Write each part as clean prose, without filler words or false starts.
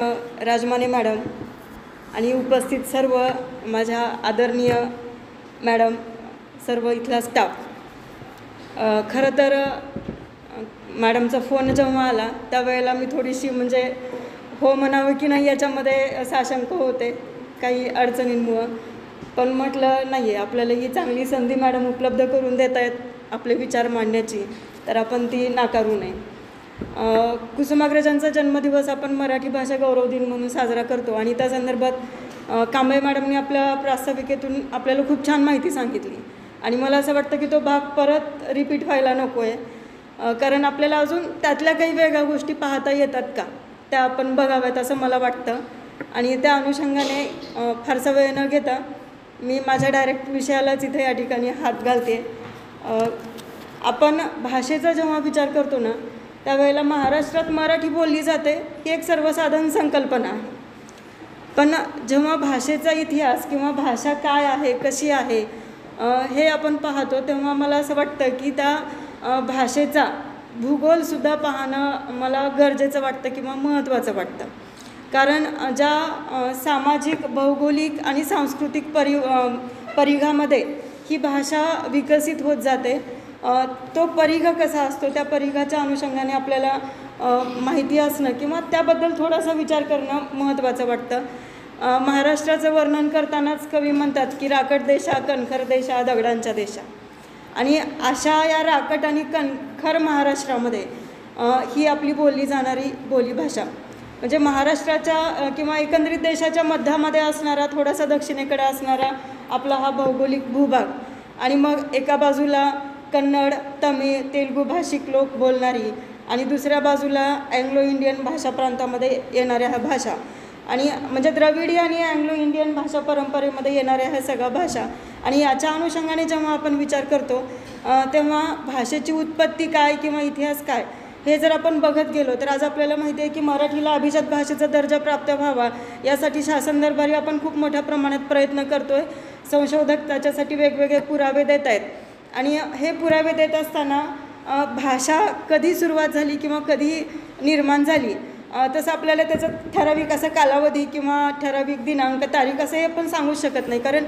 Rajmane madam आणि उपस्थित सर्व माझ्या आदरणीय मॅडम, सर्व इथला स्टाफ. खरं तर मॅडमचा फोन जेव्हा आला त्यावेळेला मी थोडीशी म्हणजे हो म्हणावं की नाही याच्यामध्ये साशंक होते काही अडचणींमुळं. पण म्हटलं नाही आहे, आपल्याला ही चांगली संधी मॅडम उपलब्ध करून देत आहेत आपले विचार मांडण्याची, तर आपण ती नाकारू नये. कुसुमाग्रजांचा जन्मदिवस आपण मराठी भाषा गौरव दिन म्हणून साजरा करतो आणि त्या संदर्भात कांबळे मॅडमने आपल्या प्रास्ताविकेतून आपल्याला खूप छान माहिती सांगितली आणि मला असं वाटतं की तो भाग परत रिपीट व्हायला नको आहे, कारण आपल्याला अजून त्यातल्या काही वेगळ्या गोष्टी पाहता येतात का त्या आपण बघाव्यात असं मला वाटतं. आणि त्या अनुषंगाने फारसा वेळ न घेता मी माझ्या डायरेक्ट विषयालाच इथे या ठिकाणी हात घालते. आपण भाषेचा जेव्हा विचार करतो ना त्यावेळेला महाराष्ट्रात मराठी बोलली जाते ही एक सर्वसाधारण संकल्पना आहे, पण जेव्हा भाषेचा इतिहास किंवा भाषा काय आहे कशी आहे हे आपण पाहतो तेव्हा मला असं वाटतं की त्या भाषेचा भूगोलसुद्धा पाहणं मला गरजेचं वाटतं किंवा महत्त्वाचं वाटतं. कारण ज्या सामाजिक भौगोलिक आणि सांस्कृतिक परिघामध्ये ही भाषा विकसित होत जाते तो परिघ कसा असतो त्या परिघाच्या अनुषंगाने आपल्याला माहिती असणं किंवा त्याबद्दल थोडासा विचार करणं महत्त्वाचं वाटतं. महाराष्ट्राचं वर्णन करतानाच कवी म्हणतात की राकट देशा कणखर देशा दगडांच्या देशा, आणि अशा या राकट आणि कणखर महाराष्ट्रामध्ये ही आपली बोलली जाणारी बोलीभाषा म्हणजे महाराष्ट्राच्या किंवा एकंदरीत देशाच्या मध्यामध्ये असणारा थोडासा दक्षिणेकडे असणारा आपला हा भौगोलिक भूभाग, आणि मग एका बाजूला कन्नड तमिळ तेलुगू भाषिक लोक बोलणारी आणि दुसऱ्या बाजूला अँग्लो इंडियन भाषा प्रांतामध्ये येणाऱ्या ह्या भाषा, आणि म्हणजे द्रविडी आणि अँग्लो इंडियन भाषा परंपरेमध्ये येणाऱ्या ह्या सगळ्या भाषा. आणि याच्या अनुषंगाने जेव्हा आपण विचार करतो तेव्हा भाषेची उत्पत्ती काय किंवा इतिहास काय हे जर आपण बघत गेलो तर आज आपल्याला माहिती आहे की मराठीला अभिजात भाषेचा दर्जा प्राप्त व्हावा यासाठी शासन दरबारी आपण खूप मोठ्या प्रमाणात प्रयत्न करतो आहे. संशोधक त्याच्यासाठी वेगवेगळे पुरावे देत आहेत आणि हे पुरावे देत असताना भाषा कधी सुरुवात झाली किंवा कधी निर्माण झाली तसं आपल्याला त्याचा ठराविक असा कालावधी किंवा ठराविक दिनांक तारीख असं हे आपण सांगू शकत नाही, कारण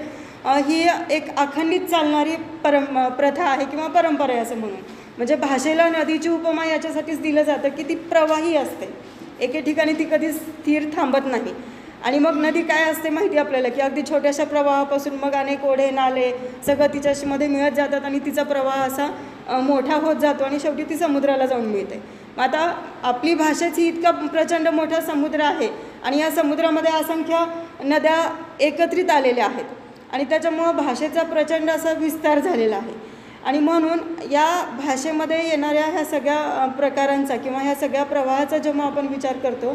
ही एक अखंडित चालणारी प्रथा आहे किंवा परंपरा आहे असं म्हणून. म्हणजे भाषेला नदीची उपमा याच्यासाठीच दिलं जातं की ती प्रवाही असते, एके ठिकाणी ती कधी स्थिर थांबत नाही. आणि मग नदी काय असते माहिती आपल्याला की अगदी छोट्याशा प्रवाहापासून मग अनेक ओढे नाले सगळं तिच्यामध्ये मिळत जातात आणि तिचा प्रवाह असा मोठा होत जातो आणि शेवटी ती समुद्राला जाऊन मिळते. मग आता आपली भाषेच ही इतका प्रचंड मोठा समुद्र आहे आणि या समुद्रामध्ये असंख्य नद्या एकत्रित आलेल्या आहेत आणि त्याच्यामुळं भाषेचा प्रचंड असा विस्तार झालेला आहे. आणि म्हणून या भाषेमध्ये येणाऱ्या ह्या सगळ्या प्रकारांचा किंवा ह्या सगळ्या प्रवाहाचा जेव्हा आपण विचार करतो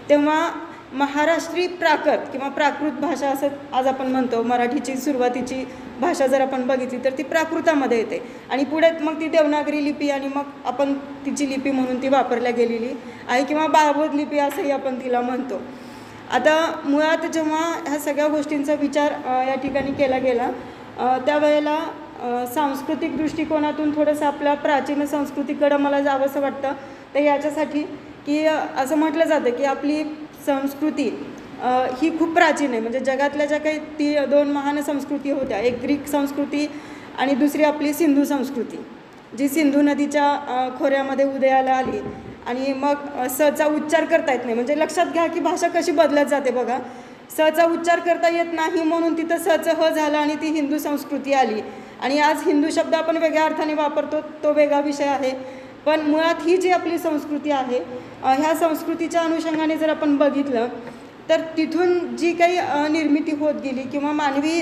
तेव्हा महाराष्ट्री प्राकृत किंवा प्राकृत भाषा असं आज आपण म्हणतो. मराठीची सुरुवातीची भाषा जर आपण बघितली तर ती प्राकृतामध्ये येते आणि पुढे मग ती देवनागरी लिपी आणि मग आपण तिची लिपी म्हणून ती वापरल्या गेलेली आहे किंवा बाळबोध लिपी असंही आपण तिला म्हणतो. आता मुळात जेव्हा ह्या सगळ्या गोष्टींचा विचार या ठिकाणी केला गेला त्यावेळेला सांस्कृतिक दृष्टिकोनातून थोडंसं आपल्या प्राचीन संस्कृतीकडं मला जावंसं वाटतं. तर याच्यासाठी की असं म्हटलं जातं की आपली संस्कृती ही खूप प्राचीन आहे. म्हणजे जगातल्या ज्या काही ती दोन महान संस्कृती होत्या, एक ग्रीक संस्कृती आणि दुसरी आपली सिंधू संस्कृती, जी सिंधू नदीच्या खोऱ्यामध्ये उदयाला आली. आणि मग सचा उच्चार करता येत नाही, म्हणजे लक्षात घ्या की भाषा कशी बदलत जाते बघा. सचा उच्चार करता येत नाही म्हणून तिथं सच ह झालं आणि ती हिंदू संस्कृती आली. आणि आज हिंदू शब्द आपण वेगळ्या अर्थाने वापरतो, तो वेगळा विषय आहे. पण मुळात ही जी आपली संस्कृती आहे ह्या संस्कृतीच्या अनुषंगाने जर आपण बघितलं तर तिथून जी काही निर्मिती होत गेली किंवा मानवी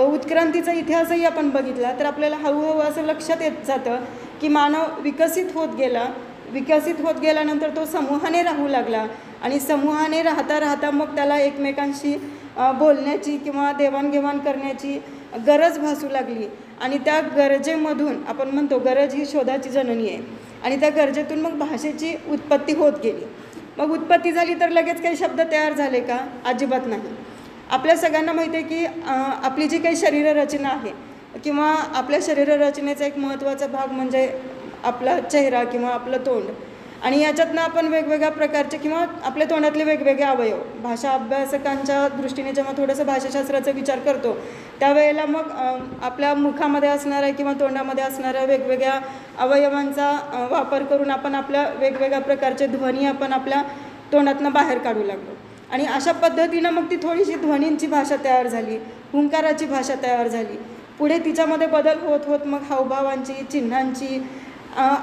उत्क्रांतीचा इतिहासही आपण बघितला तर आपल्याला हळूहळू असं लक्षात येत जातं की मानव विकसित होत गेल्यानंतर तो समूहाने राहू लागला आणि समूहाने राहता राहता मग त्याला एकमेकांशी बोलण्याची किंवा देवाणघेवाण करण्याची गरज भासू लागली आणि त्या गरजेमधून आपण म्हणतो गरज ही शोधाची जननी आहे आणि त्या गरजेतून मग भाषेची उत्पत्ती होत गेली. मग उत्पत्ती झाली तर लगेच काही शब्द तयार झाले का? अजिबात नाही. आपल्या सगळ्यांना माहिती आहे की आपली जी काही शरीररचना आहे किंवा आपल्या शरीररचनेचा एक महत्त्वाचा भाग म्हणजे आपला चेहरा किंवा आपलं तोंड आणि याच्यातनं आपण वेगवेगळ्या प्रकारचे किंवा आपल्या तोंडातले वेगवेगळे अवयव भाषा अभ्यासकांच्या दृष्टीने जेव्हा थोडंसं भाषाशास्त्राचा विचार करतो त्यावेळेला मग आपल्या मुखामध्ये असणाऱ्या किंवा तोंडामध्ये असणाऱ्या वेगवेगळ्या अवयवांचा वापर करून आपण आपल्या वेगवेगळ्या प्रकारचे ध्वनी आपण आपल्या तोंडातनं बाहेर काढू लागलो आणि अशा पद्धतीनं मग ती थोडीशी ध्वनींची भाषा तयार झाली, हुंकाराची भाषा तयार झाली. पुढे तिच्यामध्ये बदल होत होत मग हावभावांची, चिन्हांची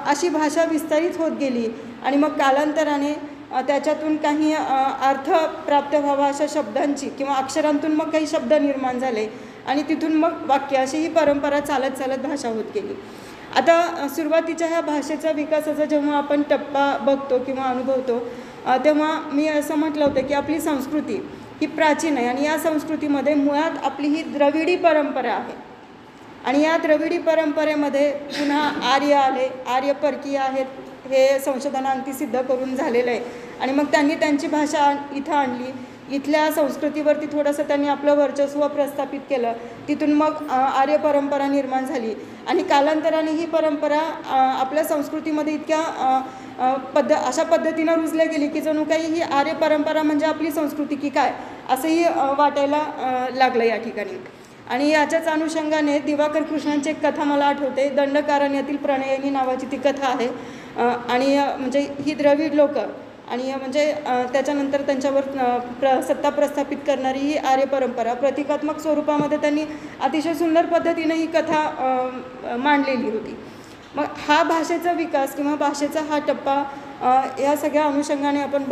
अशी भाषा विस्तारित होत गेली आणि मग कालांतराने त्याच्यातून काही अर्थ प्राप्त व्हावा अशा शब्दांची किंवा अक्षरांतून मग काही शब्द निर्माण झाले आणि तिथून मग वाक्य अशी ही परंपरा चालत चालत भाषा होत गेली. आता सुरुवातीच्या ह्या भाषेचा विकासाचा जेव्हा आपण टप्पा बघतो किंवा अनुभवतो तेव्हा मी असं म्हटलं होतं की आपली संस्कृती ही प्राचीन आहे आणि या संस्कृतीमध्ये मुळात आपली ही द्रविडी परंपरा आहे आणि या द्रविडी परंपरेमध्ये पुन्हा आर्य आले, आर्य परकीय आहेत हे संशोधनांती सिद्ध करून झालेलं आहे आणि मग त्यांनी त्यांची भाषा इथं आणली. इथल्या संस्कृतीवरती थोडंसं त्यांनी आपलं वर्चस्व प्रस्थापित केलं. तिथून मग आर्य परंपरा निर्माण झाली आणि कालांतराने ही परंपरा आपल्या संस्कृतीमध्ये इतक्या अशा पद्धतीनं रुजल्या गेली की जणू काही ही आर्य परंपरा म्हणजे आपली संस्कृती की काय असंही वाटायला लागलं या ठिकाणी. आणि याच्याच अनुषंगाने दिवाकर कृष्णांची एक कथा मला आठवते, दंडकारण्यातील प्रणयिनी नावाची ती कथा आहे आणि म्हणजे ही द्रविड लोक आणि म्हणजे त्याच्यानंतर त्यांच्यावर सत्ता प्रस्थापित करणारी ही आर्य परंपरा प्रतिकात्मक स्वरूपामध्ये त्यांनी अतिशय सुंदर पद्धतीने ही कथा मांडलेली होती. मग हा भाषेचा विकास किंवा भाषेचा हा टप्पा या सगळ्या अनुषंगाने आपण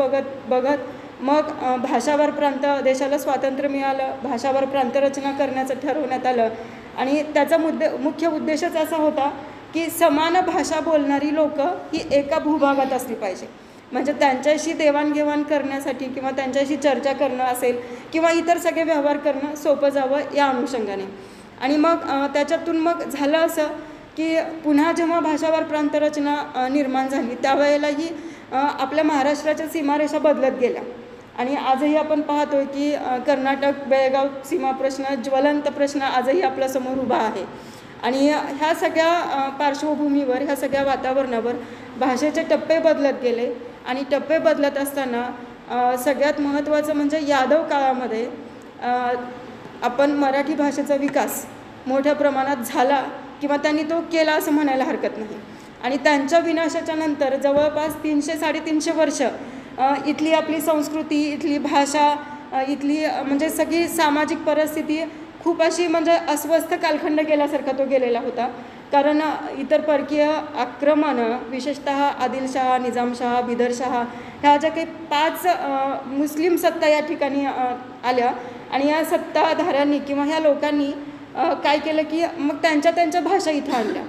बघत मग भाषावर प्रांत देशाला स्वातंत्र्य मिळालं, भाषावर प्रांतरचना करण्याचं ठरवण्यात आलं आणि त्याचा मुख्य उद्देशच असा होता की समान भाषा बोलणारी लोक ही एका भूभागात असली पाहिजे. म्हणजे त्यांच्याशी देवाणघेवाण करण्यासाठी किंवा त्यांच्याशी चर्चा करणं असेल किंवा इतर सगळे व्यवहार करणं सोपं जावं या अनुषंगाने. आणि मग त्याच्यातून मग झालं असं की पुन्हा जेव्हा भाषावर प्रांतरचना निर्माण झाली त्यावेळेलाही आपल्या महाराष्ट्राच्या सीमारेषा बदलत गेल्या आणि आजही आपण पाहतोय की कर्नाटक बेळगाव सीमा प्रश्न ज्वलंत प्रश्न आजही आपल्यासमोर उभा आहे. आणि ह्या सगळ्या पार्श्वभूमीवर ह्या सगळ्या वातावरणावर भाषेचे टप्पे बदलत गेले आणि टप्पे बदलत असताना सगळ्यात महत्त्वाचं म्हणजे यादव काळामध्ये आपण मराठी भाषेचा विकास मोठ्या प्रमाणात झाला किंवा त्यांनी तो केला असं म्हणायला हरकत नाही. आणि त्यांच्या विनाशाच्या नंतर जवळपास 300-350 वर्ष इथली आपली संस्कृती, इथली भाषा, इथली म्हणजे सगळी सामाजिक परिस्थिती खूप अशी म्हणजे अस्वस्थ कालखंड गेल्यासारखा तो गेलेला होता. कारण इतर परकीय आक्रमणं विशेषतः आदिलशहा, निजामशहा, बिदरशहा ह्या ज्या काही 5 मुस्लिम सत्ता या ठिकाणी आल्या आणि या सत्ताधाऱ्यांनी किंवा ह्या लोकांनी काय केलं की मग त्यांच्या भाषा इथं आणल्या.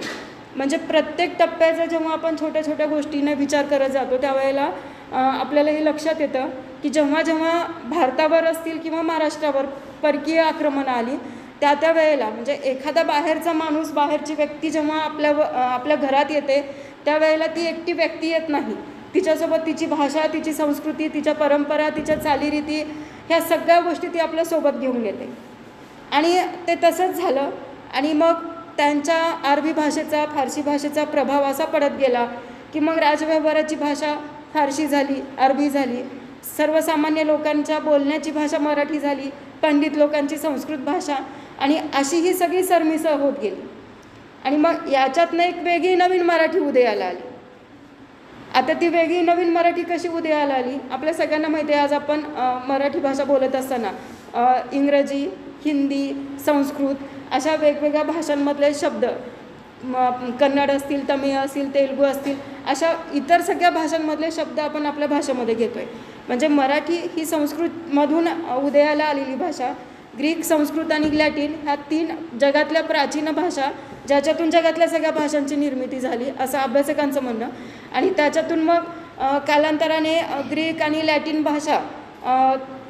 म्हणजे प्रत्येक टप्प्याचा जेव्हा आपण छोट्या छोट्या गोष्टीने विचार करत जातो त्यावेळेला आपल्याला हे लक्षात येतं की जेव्हा जेव्हा भारतावर असतील किंवा महाराष्ट्रावर परकीय आक्रमणं आली त्या वेळेला म्हणजे एखादा बाहेरचा माणूस, बाहेरची व्यक्ती जेव्हा आपल्या घरात येते त्यावेळेला ती एकटी व्यक्ती येत नाही. तिच्यासोबत तिची भाषा, तिची संस्कृती, तिच्या परंपरा, तिच्या चालीरीती ह्या सगळ्या गोष्टी ती आपल्यासोबत घेऊन येते. आणि ते तसंच झालं आणि मग त्यांच्या अरबी भाषेचा, फारसी भाषेचा प्रभाव असा पडत गेला की मग राजव्यवहाराची भाषा फारसी झाली, अरबी झाली, सर्वसामान्य लोकांच्या बोलण्याची भाषा मराठी झाली, पंडित लोकांची संस्कृत भाषा आणि अशी ही सगळी सरमिसळ होत गेली. आणि मग याच्यातनं एक वेगळी नवीन मराठी उदयाला आली. आता ती वेगळी नवीन मराठी कशी उदयाला आली? आपल्या सगळ्यांना माहिती आहे, आज आपण मराठी भाषा बोलत असताना इंग्रजी, हिंदी, संस्कृत अशा वेगवेगळ्या भाषांमधले शब्द, कन्नड असतील, तमिळ असतील, तेलुगू असतील, अशा इतर सगळ्या भाषांमधले शब्द आपण आपल्या भाषेमध्ये घेतो आहे. म्हणजे मराठी ही संस्कृतमधून उदयाला आलेली भाषा. ग्रीक, संस्कृत आणि लॅटिन ह्या 3 जगातल्या प्राचीन भाषा ज्याच्यातून जगातल्या सगळ्या भाषांची निर्मिती झाली असं अभ्यासकांचं म्हणणं. आणि त्याच्यातून मग कालांतराने ग्रीक आणि लॅटिन भाषा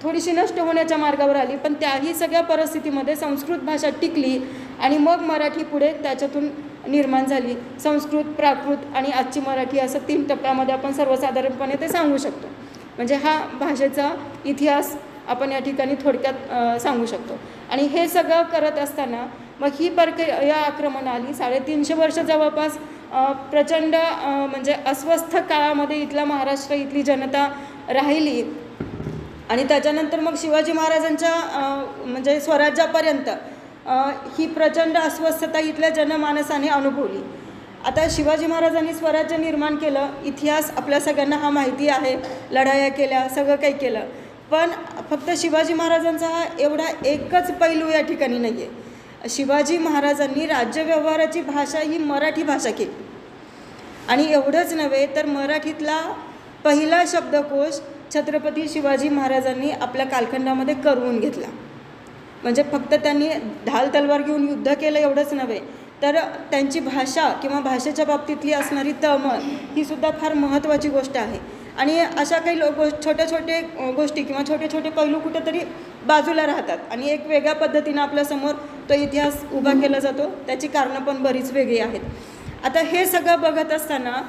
थोडीशी नष्ट होण्याच्या मार्गावर आली, पण त्याही सगळ्या परिस्थितीमध्ये संस्कृत भाषा टिकली आणि मग मराठी पुढे त्याच्यातून निर्माण झाली. संस्कृत, प्राकृत आणि आजची मराठी असं 3 टप्प्यामध्ये आपण सर्वसाधारणपणे ते सांगू शकतो. म्हणजे हा भाषेचा इतिहास आपण या ठिकाणी थोडक्यात सांगू शकतो. आणि हे सगळं करत असताना मग ही परकीय आक्रमण आली. 350 वर्ष जवळपास प्रचंड म्हणजे अस्वस्थ काळामध्ये इथला महाराष्ट्र, इथली जनता राहिली. आणि त्याच्यानंतर मग शिवाजी महाराजांच्या म्हणजे स्वराज्यापर्यंत ही प्रचंड अस्वस्थता इथल्या जनमानसाने अनुभवली. आता शिवाजी महाराजांनी स्वराज्य निर्माण केलं, इतिहास आपल्या सगळ्यांना हा माहिती आहे, लढाया केल्या, सगळं काही केलं. पण फक्त शिवाजी महाराजांचा हा एवढा एकच पैलू या ठिकाणी नाही आहे. शिवाजी महाराजांनी राज्यव्यवहाराची भाषा ही मराठी भाषा केली. आणि एवढंच नव्हे तर मराठीतला पहिला शब्दकोश छत्रपती शिवाजी महाराजांनी आपल्या कालखंडामध्ये करवून घेतला. म्हणजे फक्त त्यांनी ढाल तलवार घेऊन युद्ध केलं एवढंच नव्हे, तर त्यांची भाषा किंवा भाषेच्या बाबतीतली असणारी तळमळ ही सुद्धा फार महत्त्वाची गोष्ट आहे. आणि अशा काही छोट्या छोटे गोष्टी किंवा छोटे छोटे पैलू कुठेतरी बाजूला राहतात आणि एक वेगळ्या पद्धतीनं आपल्यासमोर तो इतिहास उभा केला जातो. त्याची कारणं पण बरीच वेगळी आहेत. आता हे सगळं बघत असताना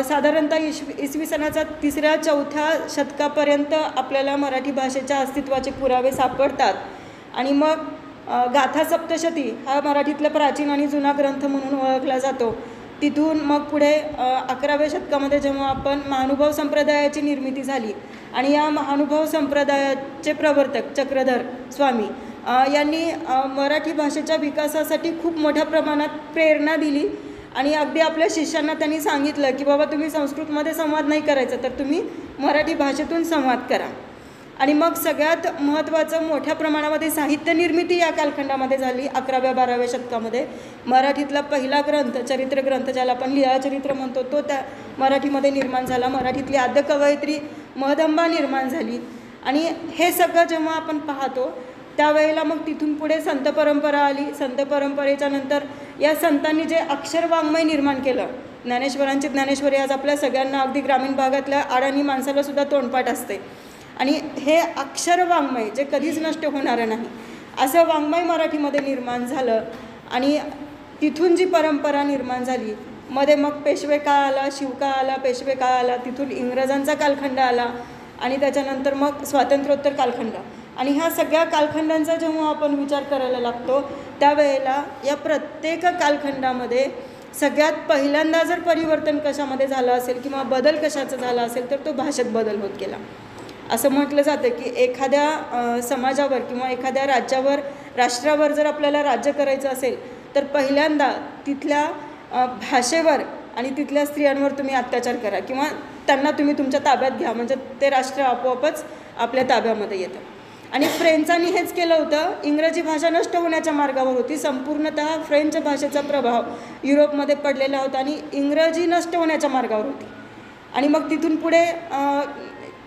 साधारणतः इसवी सनाचा 3-4 शतकापर्यंत आपल्याला मराठी भाषेच्या अस्तित्वाचे पुरावे सापडतात. आणि मग गाथा सप्तशती हा मराठीतला प्राचीन आणि जुना ग्रंथ म्हणून ओळखला जातो. तिथून मग पुढे 11व्या शतकामध्ये जेव्हा आपण महानुभाव संप्रदायाची निर्मिती झाली आणि या महानुभाव संप्रदायाचे प्रवर्तक चक्रधर स्वामी यांनी मराठी भाषेच्या विकासासाठी खूप मोठ्या प्रमाणात प्रेरणा दिली. आणि अगदी आपल्या शिष्यांना त्यांनी सांगितलं की बाबा तुम्ही संस्कृतमध्ये संवाद नाही करायचा, तर तुम्ही मराठी भाषेतून संवाद करा. आणि मग सगळ्यात महत्त्वाचं मोठ्या प्रमाणामध्ये साहित्य निर्मिती या कालखंडामध्ये झाली. 11व्या-12व्या शतकामध्ये मराठीतला पहिला ग्रंथ, चरित्र ग्रंथ ज्याला आपण लीळाचरित्र म्हणतो, तो त्या मराठीमध्ये निर्माण झाला. मराठीतली आद्य कवयित्री महदंबा निर्माण झाली. आणि हे सगळं जेव्हा आपण पाहतो त्यावेळेला मग तिथून पुढे संत परंपरा आली. संत परंपरेच्या नंतर या संतांनी जे अक्षर वाङ्मय निर्माण केलं, ज्ञानेश्वरांची ज्ञानेश्वरी आज आपल्या सगळ्यांना अगदी ग्रामीण भागातल्या अडाणी माणसाला सुद्धा तोंडपाठ असते. आणि हे अक्षर वाङ्मय जे कधीच नष्ट होणारं नाही असं वाङ्मय मराठीमध्ये निर्माण झालं. आणि तिथून जी परंपरा निर्माण झाली, मध्ये मग पेशवे काळ आला, शिवकाळ आला, पेशवे काळ आला, तिथून इंग्रजांचा कालखंड आला आणि त्याच्यानंतर मग स्वातंत्र्योत्तर कालखंड. आणि ह्या सगळ्या कालखंडांचा जेव्हा आपण विचार करायला लागतो त्यावेळेला या प्रत्येक कालखंडामध्ये सगळ्यात पहिल्यांदा जर परिवर्तन कशामध्ये झालं असेल किंवा बदल कशाचा झाला असेल तर तो भाषेत बदल होत गेला. असं म्हटलं जातं की एखाद्या समाजावर किंवा एखाद्या राज्यावर, राष्ट्रावर जर आपल्याला राज्य करायचं असेल तर पहिल्यांदा तिथल्या भाषेवर आणि तिथल्या स्त्रियांवर तुम्ही अत्याचार करा किंवा त्यांना तुम्ही तुमच्या ताब्यात घ्या, म्हणजे ते राष्ट्र आपोआपच आपल्या ताब्यामध्ये येतं. आणि फ्रेंचांनी हेच केलं होतं. इंग्रजी भाषा नष्ट होण्याच्या मार्गावर होती. संपूर्णतः फ्रेंच भाषेचा प्रभाव युरोपमध्ये पडलेला होता आणि इंग्रजी नष्ट होण्याच्या मार्गावर होती. आणि मग तिथून पुढे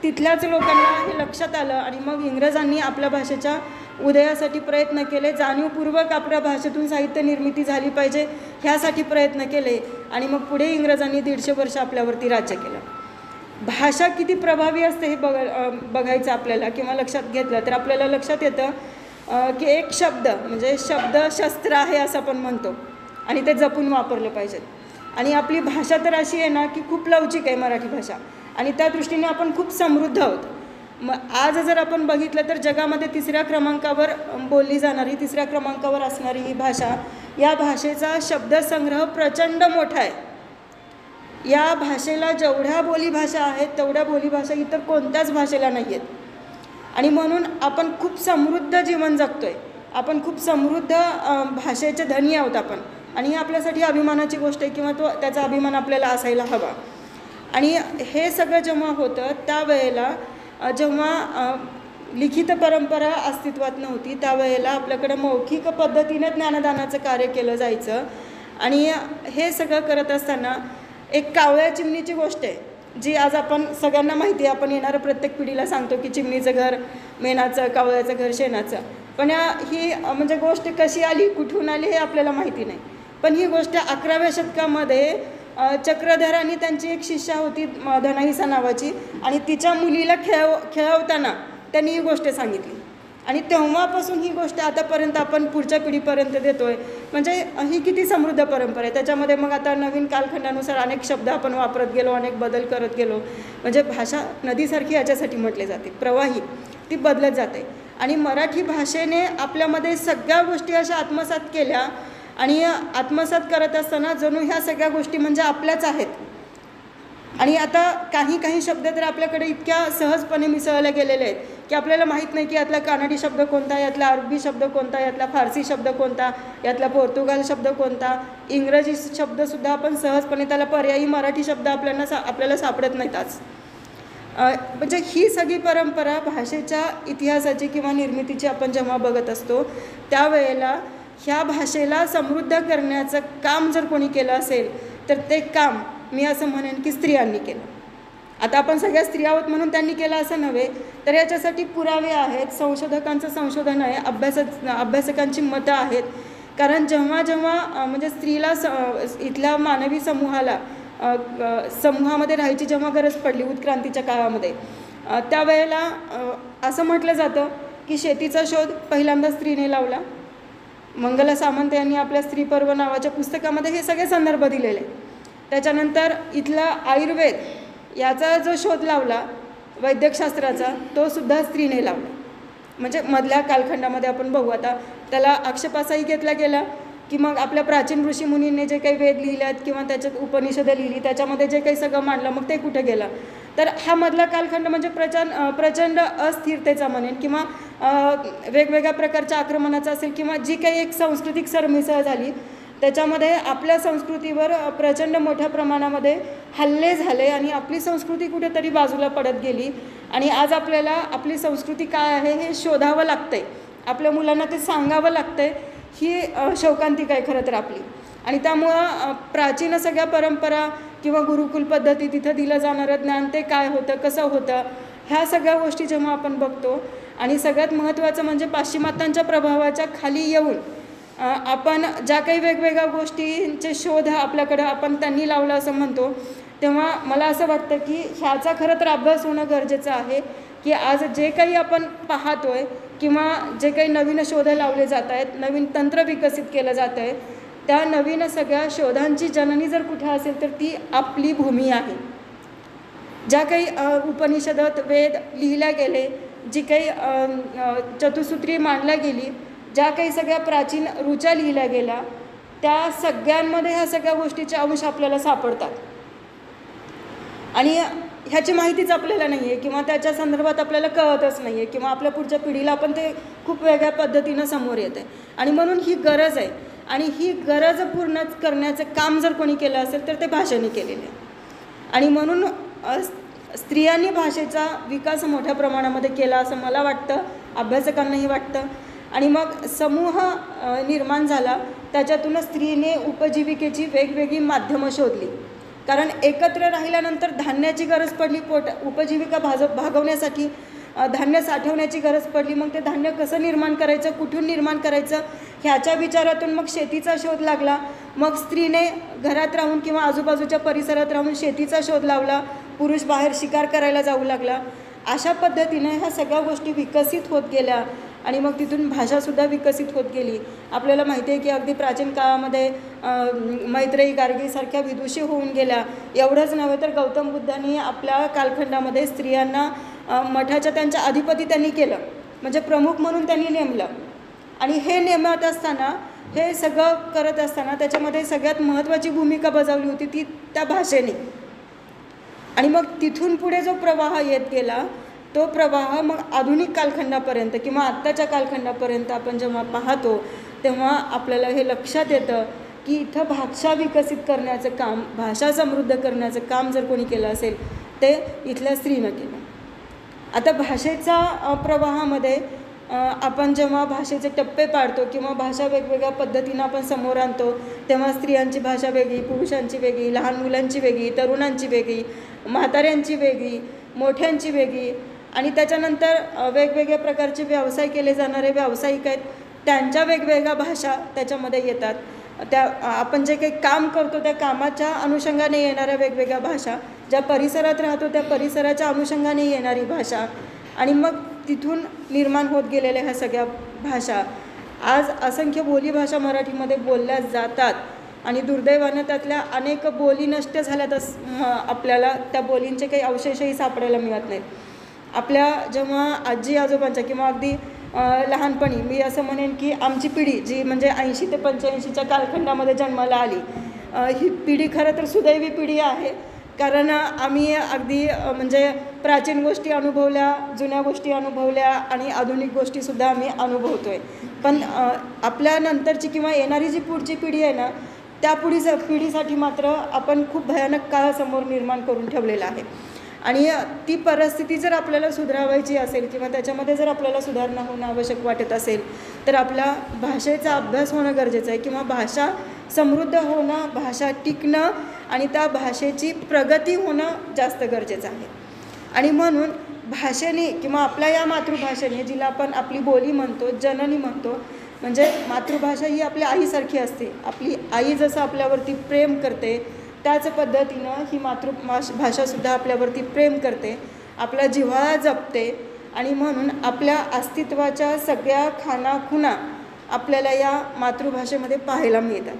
तिथल्याच लोकांना हे लक्षात आलं आणि मग इंग्रजांनी आपल्या भाषेच्या उदयासाठी प्रयत्न केले. जाणीवपूर्वक आपल्या भाषेतून साहित्य निर्मिती झाली पाहिजे ह्यासाठी प्रयत्न केले. आणि मग पुढे इंग्रजांनी 150 वर्ष आपल्यावरती राज्य केलं. भाषा किती प्रभावी असते हे बघायचं आपल्याला किंवा लक्षात घेतलं तर आपल्याला लक्षात येतं की एक शब्द म्हणजे शब्द शस्त्र आहे असं आपण म्हणतो आणि ते जपून वापरलं पाहिजेत. आणि आपली भाषा तर अशी आहे ना की खूप लवचिक आहे मराठी भाषा आणि त्या दृष्टीने आपण खूप समृद्ध आहोत. मग आज जर आपण बघितलं तर जगामध्ये 3ऱ्या क्रमांकावर बोलली जाणारी, 3ऱ्या क्रमांकावर असणारी ही भाषा, या भाषेचा शब्दसंग्रह प्रचंड मोठा आहे. या भाषेला जेवढ्या बोलीभाषा आहेत तेवढ्या बोलीभाषा इतर कोणत्याच भाषेला नाही आहेत. आणि म्हणून आपण खूप समृद्ध जीवन जगतो आहे. आपण खूप समृद्ध भाषेचे धनी आहोत आपण. आणि ही आपल्यासाठी अभिमानाची गोष्ट आहे किंवा त्याचा अभिमान आपल्याला असायला हवा. आणि हे सगळं जेव्हा होतं त्यावेळेला जेव्हा लिखित परंपरा अस्तित्वात नव्हती त्यावेळेला आपल्याकडे मौखिक पद्धतीने ज्ञानदानाचं कार्य केलं जायचं. आणि हे सगळं करत असताना एक कावळ्या चिमणीची गोष्ट आहे जी आज आपण सगळ्यांना माहिती आहे. आपण येणाऱ्या प्रत्येक पिढीला सांगतो की चिमणीचं घर मेणाचं, कावळ्याचं घर शेणाचं. पण ही म्हणजे गोष्ट कशी आली, कुठून आली हे आपल्याला माहिती नाही. पण ही गोष्ट 11व्या शतकामध्ये चक्रधरांनी, त्यांची एक शिष्या होती धनाईसा नावाची, आणि तिच्या मुलीला खेळवताना त्यांनी ही गोष्ट सांगितली. आणि तेव्हापासून ही गोष्ट आतापर्यंत आपण पुढच्या पिढीपर्यंत देतो आहे. म्हणजे ही किती समृद्ध परंपरा आहे. त्याच्यामध्ये मग आता नवीन कालखंडानुसार अनेक शब्द आपण वापरत गेलो, अनेक बदल करत गेलो. म्हणजे भाषा नदीसारखी याच्यासाठी म्हटली जाते, प्रवाही, ती बदलत जाते. आणि मराठी भाषेने आपल्यामध्ये सगळ्या गोष्टी अशा आत्मसात केल्या आणि आत्मसात करत असताना जणू ह्या सगळ्या गोष्टी म्हणजे आपल्याच आहेत. आणि आता काही शब्द तर आपल्याकडे इतक्या सहजपणे मिसळले गेलेले आहेत की आपल्याला माहीत नाही की यातला कानडी शब्द कोणता, यातला अरबी शब्द कोणता, यातला फारसी शब्द कोणता, यातला पोर्तुगाल शब्द कोणता, इंग्रजी शब्दसुद्धा आपण सहजपणे त्याला पर्यायी मराठी शब्द आपल्याला सापडत नाहीत आज. म्हणजे ही सगळी परंपरा भाषेच्या इतिहासाची किंवा निर्मितीची आपण जेव्हा बघत असतो त्यावेळेला ह्या भाषेला समृद्ध करण्याचं काम जर कोणी केलं असेल तर ते काम मी असं म्हणेन की स्त्रियांनी केलं. आता आपण सगळ्या स्त्रिया आहोत म्हणून त्यांनी केलं असं नव्हे, तर याच्यासाठी पुरावे आहेत, संशोधकांचं संशोधन आहे, अभ्यासकांची मतं आहेत. कारण जेव्हा म्हणजे स्त्रीला इथल्या मानवी समूहामध्ये राहायची जेव्हा गरज पडली उत्क्रांतीच्या काळामध्ये, त्यावेळेला असं म्हटलं जातं की शेतीचा शोध पहिल्यांदा स्त्रीने लावला. मंगला सामंत यांनी आपल्या स्त्रीपर्व नावाच्या पुस्तकामध्ये हे सगळे संदर्भ दिलेले. त्याच्यानंतर इथला आयुर्वेद याचा जो शोध लावला वैद्यकशास्त्राचा, तो सुद्धा स्त्रीने लावला. म्हणजे मधल्या कालखंडामध्ये आपण बघू, आता त्याला आक्षेपासही घेतला गेला की मग आपल्या प्राचीन ऋषीमुनींनी जे काही वेद लिहिले आहेत किंवा त्याच्यात उपनिषदं लिहिली त्याच्यामध्ये जे काही सगळं मांडलं मग ते कुठे गेलं. तर हा मधला कालखंड म्हणजे प्रचंड अस्थिरतेचा म्हणेन किंवा वेगवेगळ्या प्रकारच्या आक्रमणाचा असेल किंवा जी काही एक सांस्कृतिक सरमिसळ झाली त्याच्यामध्ये आपल्या संस्कृतीवर प्रचंड मोठ्या प्रमाणामध्ये हल्ले झाले आणि आपली संस्कृती कुठेतरी बाजूला पडत गेली. आणि आज आपल्याला आपली संस्कृती काय आहे हे शोधावं लागतं आहे, आपल्या मुलांना ते सांगावं लागतं आहे. ही शोकांतिका आहे खरं तर आपली. आणि त्यामुळं प्राचीन सगळ्या परंपरा किंवा गुरुकुल पद्धती, तिथं दिलं जाणारं ज्ञान ते काय होतं, कसं होतं, ह्या सगळ्या गोष्टी जेव्हा आपण बघतो आणि सगळ्यात महत्त्वाचं म्हणजे पाश्चिमात्यांच्या प्रभावाच्या खाली येऊन आपण ज्या काही वेगवेगळ्या गोष्टींचे शोध आपल्याकडं आपण त्यांनी लावलं असं म्हणतो, तेव्हा मला असं वाटतं की ह्याचा खरं तर अभ्यास होणं गरजेचं आहे की आज जे काही आपण पाहतोय किंवा जे काही नवीन शोध लावले जात आहेत, नवीन तंत्र विकसित केलं जात आहे, त्या नवीन सगळ्या शोधांची जननी जर कुठे असेल तर ती आपली भूमी आहे. ज्या काही उपनिषदात वेद लिहिल्या गेले, जी काही चतुसूत्री मांडल्या गेली, ज्या काही सगळ्या प्राचीन ऋचा लिहिल्या गेल्या, त्या सगळ्यांमध्ये ह्या सगळ्या गोष्टीचे अंश आपल्याला सापडतात. आणि ह्याची माहितीच आपल्याला नाही आहे किंवा त्याच्या संदर्भात आपल्याला कळतच नाही आहे किंवा आपल्या पुढच्या पिढीला आपण ते खूप वेगळ्या पद्धतीनं समोर येतं आहे. आणि म्हणून ही गरज आहे आणि ही गरज पूर्ण करण्याचं काम जर कोणी केलं असेल तर ते भाषेने केलेलं आहे. आणि म्हणून स्त्रियांनी भाषेचा विकास मोठ्या प्रमाणामध्ये केला असं मला वाटतं, अभ्यासकांनाही वाटतं. आणि मग समूह निर्माण झाला, त्याच्यातून स्त्रीने उपजीविकेची वेगवेगळी माध्यमं शोधली. कारण एकत्र राहिल्यानंतर धान्याची गरज पडली, उपजीविका भागवण्यासाठी धान्य साठवण्याची गरज पडली. मग ते धान्य कसं निर्माण करायचं, कुठून निर्माण करायचं, ह्याच्या विचारातून मग शेतीचा शोध लागला. मग स्त्रीने घरात राहून किंवा आजूबाजूच्या परिसरात राहून शेतीचा शोध लावला, पुरुष बाहेर शिकार करायला जाऊ लागला. अशा पद्धतीने ह्या सगळ्या गोष्टी विकसित होत गेल्या आणि मग तिथून भाषासुद्धा विकसित होत गेली. आपल्याला माहिती आहे की अगदी प्राचीन काळामध्ये मैत्रेयी गार्गीसारख्या विदुषी होऊन गेल्या. एवढंच नव्हे तर गौतम बुद्धांनी आपल्या कालखंडामध्ये स्त्रियांना मठाच्या त्यांच्या अधिपती त्यांनी केलं, म्हणजे प्रमुख म्हणून त्यांनी नेमलं. आणि हे नेमत असताना, हे सगळं करत असताना त्याच्यामध्ये सगळ्यात महत्त्वाची भूमिका बजावली होती ती त्या भाषेने. आणि मग तिथून पुढे जो प्रवाह येत गेला तो प्रवाह मग आधुनिक कालखंडापर्यंत किंवा आत्ताच्या कालखंडापर्यंत आपण जेव्हा पाहतो तेव्हा आपल्याला हे लक्षात येतं की इथं भाषा विकसित करण्याचं काम, भाषा समृद्ध करण्याचं काम जर कोणी केलं असेल ते इथल्या स्त्रीनं केलं. आता भाषेचा प्रवाहामध्ये आपण जेव्हा भाषेचे टप्पे पाडतो किंवा भाषा वेगवेगळ्या पद्धतीनं आपण समोर आणतो तेव्हा स्त्रियांची भाषा वेगळी, पुरुषांची वेगळी, लहान मुलांची वेगळी, तरुणांची वेगळी, म्हाताऱ्यांची वेगळी, मोठ्यांची वेगळी. आणि त्याच्यानंतर वेगवेगळ्या प्रकारचे व्यवसाय केले जाणारे व्यावसायिक आहेत, त्यांच्या वेगवेगळ्या भाषा त्याच्यामध्ये येतात. त्या आपण जे काही काम करतो त्या कामाच्या अनुषंगाने येणाऱ्या वेगवेगळ्या भाषा, ज्या परिसरात राहतो त्या परिसराच्या अनुषंगाने येणारी भाषा, आणि मग तिथून निर्माण होत गेलेल्या ह्या सगळ्या भाषा आज असंख्य बोलीभाषा मराठीमध्ये बोलल्या जातात. आणि दुर्दैवानं त्यातल्या अनेक बोली नष्ट झाल्यातच आपल्याला त्या बोलींचे काही अवशेषही सापडायला मिळत नाहीत. आपल्या जेव्हा आजी आजोबांच्या किंवा अगदी लहानपणी मी असं म्हणेन की आमची पिढी जी म्हणजे 80 ते 85च्या कालखंडामध्ये जन्माला आली, ही पिढी खरं तर सुदैवी पिढी आहे. कारण आम्ही अगदी म्हणजे प्राचीन गोष्टी अनुभवल्या, जुन्या गोष्टी अनुभवल्या आणि आधुनिक गोष्टीसुद्धा आम्ही अनुभवतो आहे. पण आपल्या नंतरची किंवा येणारी जी पुढची पिढी आहे ना, त्या पिढीसाठी मात्र आपण खूप भयानक काळ समोर निर्माण करून ठेवलेला आहे. आणि ती परिस्थिती जर आपल्याला सुधारायची असेल किंवा त्याच्यामध्ये जर आपल्याला सुधारणा होणं आवश्यक वाटत असेल, तर आपल्या भाषेचा अभ्यास होणं गरजेचं आहे किंवा भाषा समृद्ध होणं, भाषा टिकणं आणि त्या भाषेची प्रगती होणं जास्त गरजेचं आहे. आणि म्हणून भाषेने किंवा आपल्या या मातृभाषेने, जिला आपण आपली बोली म्हणतो, जननी म्हणतो, म्हणजे मातृभाषा ही आपल्या आईसारखी असते. आपली आई जसं आपल्यावरती प्रेम करते, त्याच पद्धतीनं ही भाषासुद्धा आपल्यावरती प्रेम करते, आपला जिव्हाळा जपते. आणि म्हणून आपल्या अस्तित्वाच्या सगळ्या खाणाखुणा आपल्याला या मातृभाषेमध्ये पाहायला मिळतात.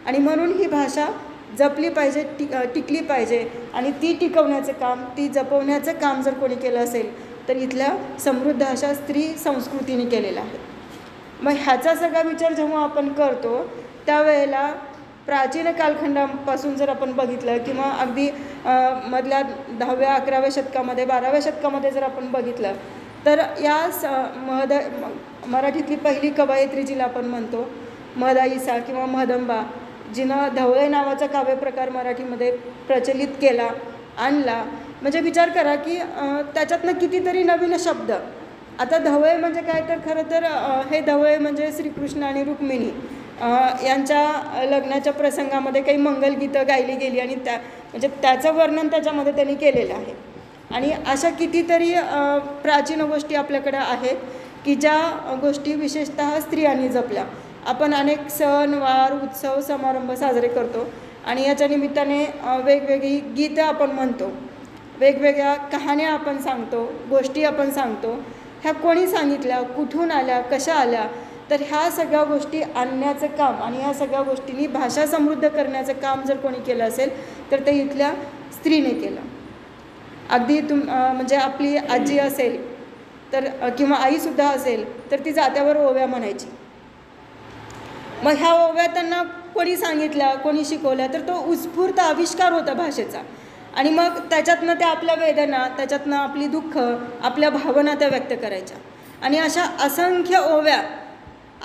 आणि म्हणून ही भाषा जपली पाहिजे, टिकली पाहिजे. आणि ती टिकवण्याचं काम, ती जपवण्याचं काम जर कोणी केलं असेल तर इथल्या समृद्ध अशा स्त्री संस्कृतीने केलेला आहे. मग ह्याचा सगळा विचार जेव्हा आपण करतो त्यावेळेला प्राचीन कालखंडापासून जर आपण बघितलं किंवा अगदी मधल्या 10व्या 11व्या शतकामध्ये 12व्या शतकामध्ये जर आपण बघितलं तर या मराठीतली पहिली कवयित्री जिला आपण म्हणतो महदाईसा किंवा महदंबा, जिनं धवळे नावाचा काव्यप्रकार मराठीमध्ये प्रचलित केला, आणला. म्हणजे विचार करा की त्याच्यातनं कितीतरी नवीन शब्द. आता धवळे म्हणजे काय, तर खरं तर हे धवळे म्हणजे श्रीकृष्ण आणि रुक्मिणी यांच्या लग्नाच्या प्रसंगामध्ये काही मंगलगीतं गायली गेली आणि म्हणजे त्याचं वर्णन त्याच्यामध्ये त्यांनी केलेलं आहे. आणि अशा कितीतरी प्राचीन गोष्टी आपल्याकडं आहेत की ज्या गोष्टी विशेषतः स्त्रियांनी जपल्या. आपण अनेक सण वार उत्सव समारंभ साजरे करतो आणि याच्या निमित्ताने वेगवेगळी गीतं आपण म्हणतो, वेगवेगळ्या कहाण्या आपण सांगतो, गोष्टी आपण सांगतो. ह्या कोणी सांगितल्या, कुठून आल्या, कशा आल्या, तर ह्या सगळ्या गोष्टी आणण्याचं काम आणि ह्या सगळ्या गोष्टींनी भाषा समृद्ध करण्याचं काम जर कोणी केलं असेल तर ते इथल्या स्त्रीने केलं. अगदी म्हणजे आपली आजी असेल तर किंवा आईसुद्धा असेल तर ती जात्यावर ओव्या म्हणायची. मग ह्या ओव्या त्यांना कोणी सांगितल्या, कोणी शिकवल्या, तर तो उत्स्फूर्त आविष्कार होता भाषेचा. आणि मग त्याच्यातनं त्या आपल्या वेदना, त्याच्यातनं आपली दुःख, आपल्या भावना त्या व्यक्त करायच्या. आणि अशा असंख्य ओव्या,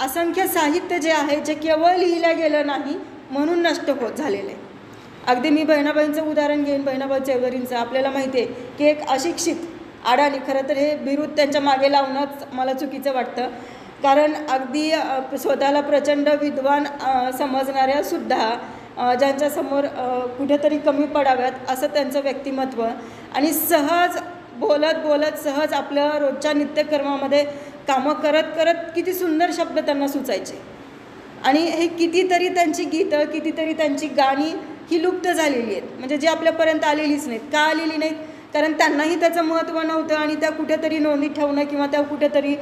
असंख्य साहित्य जे आहे जे केवळ लिहिलं गेलं नाही म्हणून नष्ट होत झालेलं आहे. अगदी मी बहिणाबाईंचं उदाहरण घेईन, बहिणाबाई चौधरींचं. आपल्याला माहिती आहे की एक अशिक्षित अडाणी, खरं तर हे बिरुद त्यांच्या मागे लावणंच मला चुकीचं वाटतं, कारण अगदी स्वतःला प्रचंड विद्वान समजणाऱ्यासुद्धा ज्यांच्यासमोर कुठेतरी कमी पडाव्यात असं त्यांचं व्यक्तिमत्व, आणि सहज बोलत बोलत सहज आपल्या रोजच्या नित्यकर्मामध्ये कामं करत करत किती सुंदर शब्द त्यांना सुचायचे. आणि हे कितीतरी त्यांची गीतं, कितीतरी त्यांची गाणी ही लुप्त झालेली आहेत, म्हणजे जी आपल्यापर्यंत आलेलीच नाहीत. का आलेली नाहीत? कारण त्यांनाही त्याचं महत्त्व नव्हतं आणि त्या कुठेतरी नोंदी ठेवणं किंवा त्या कुठेतरी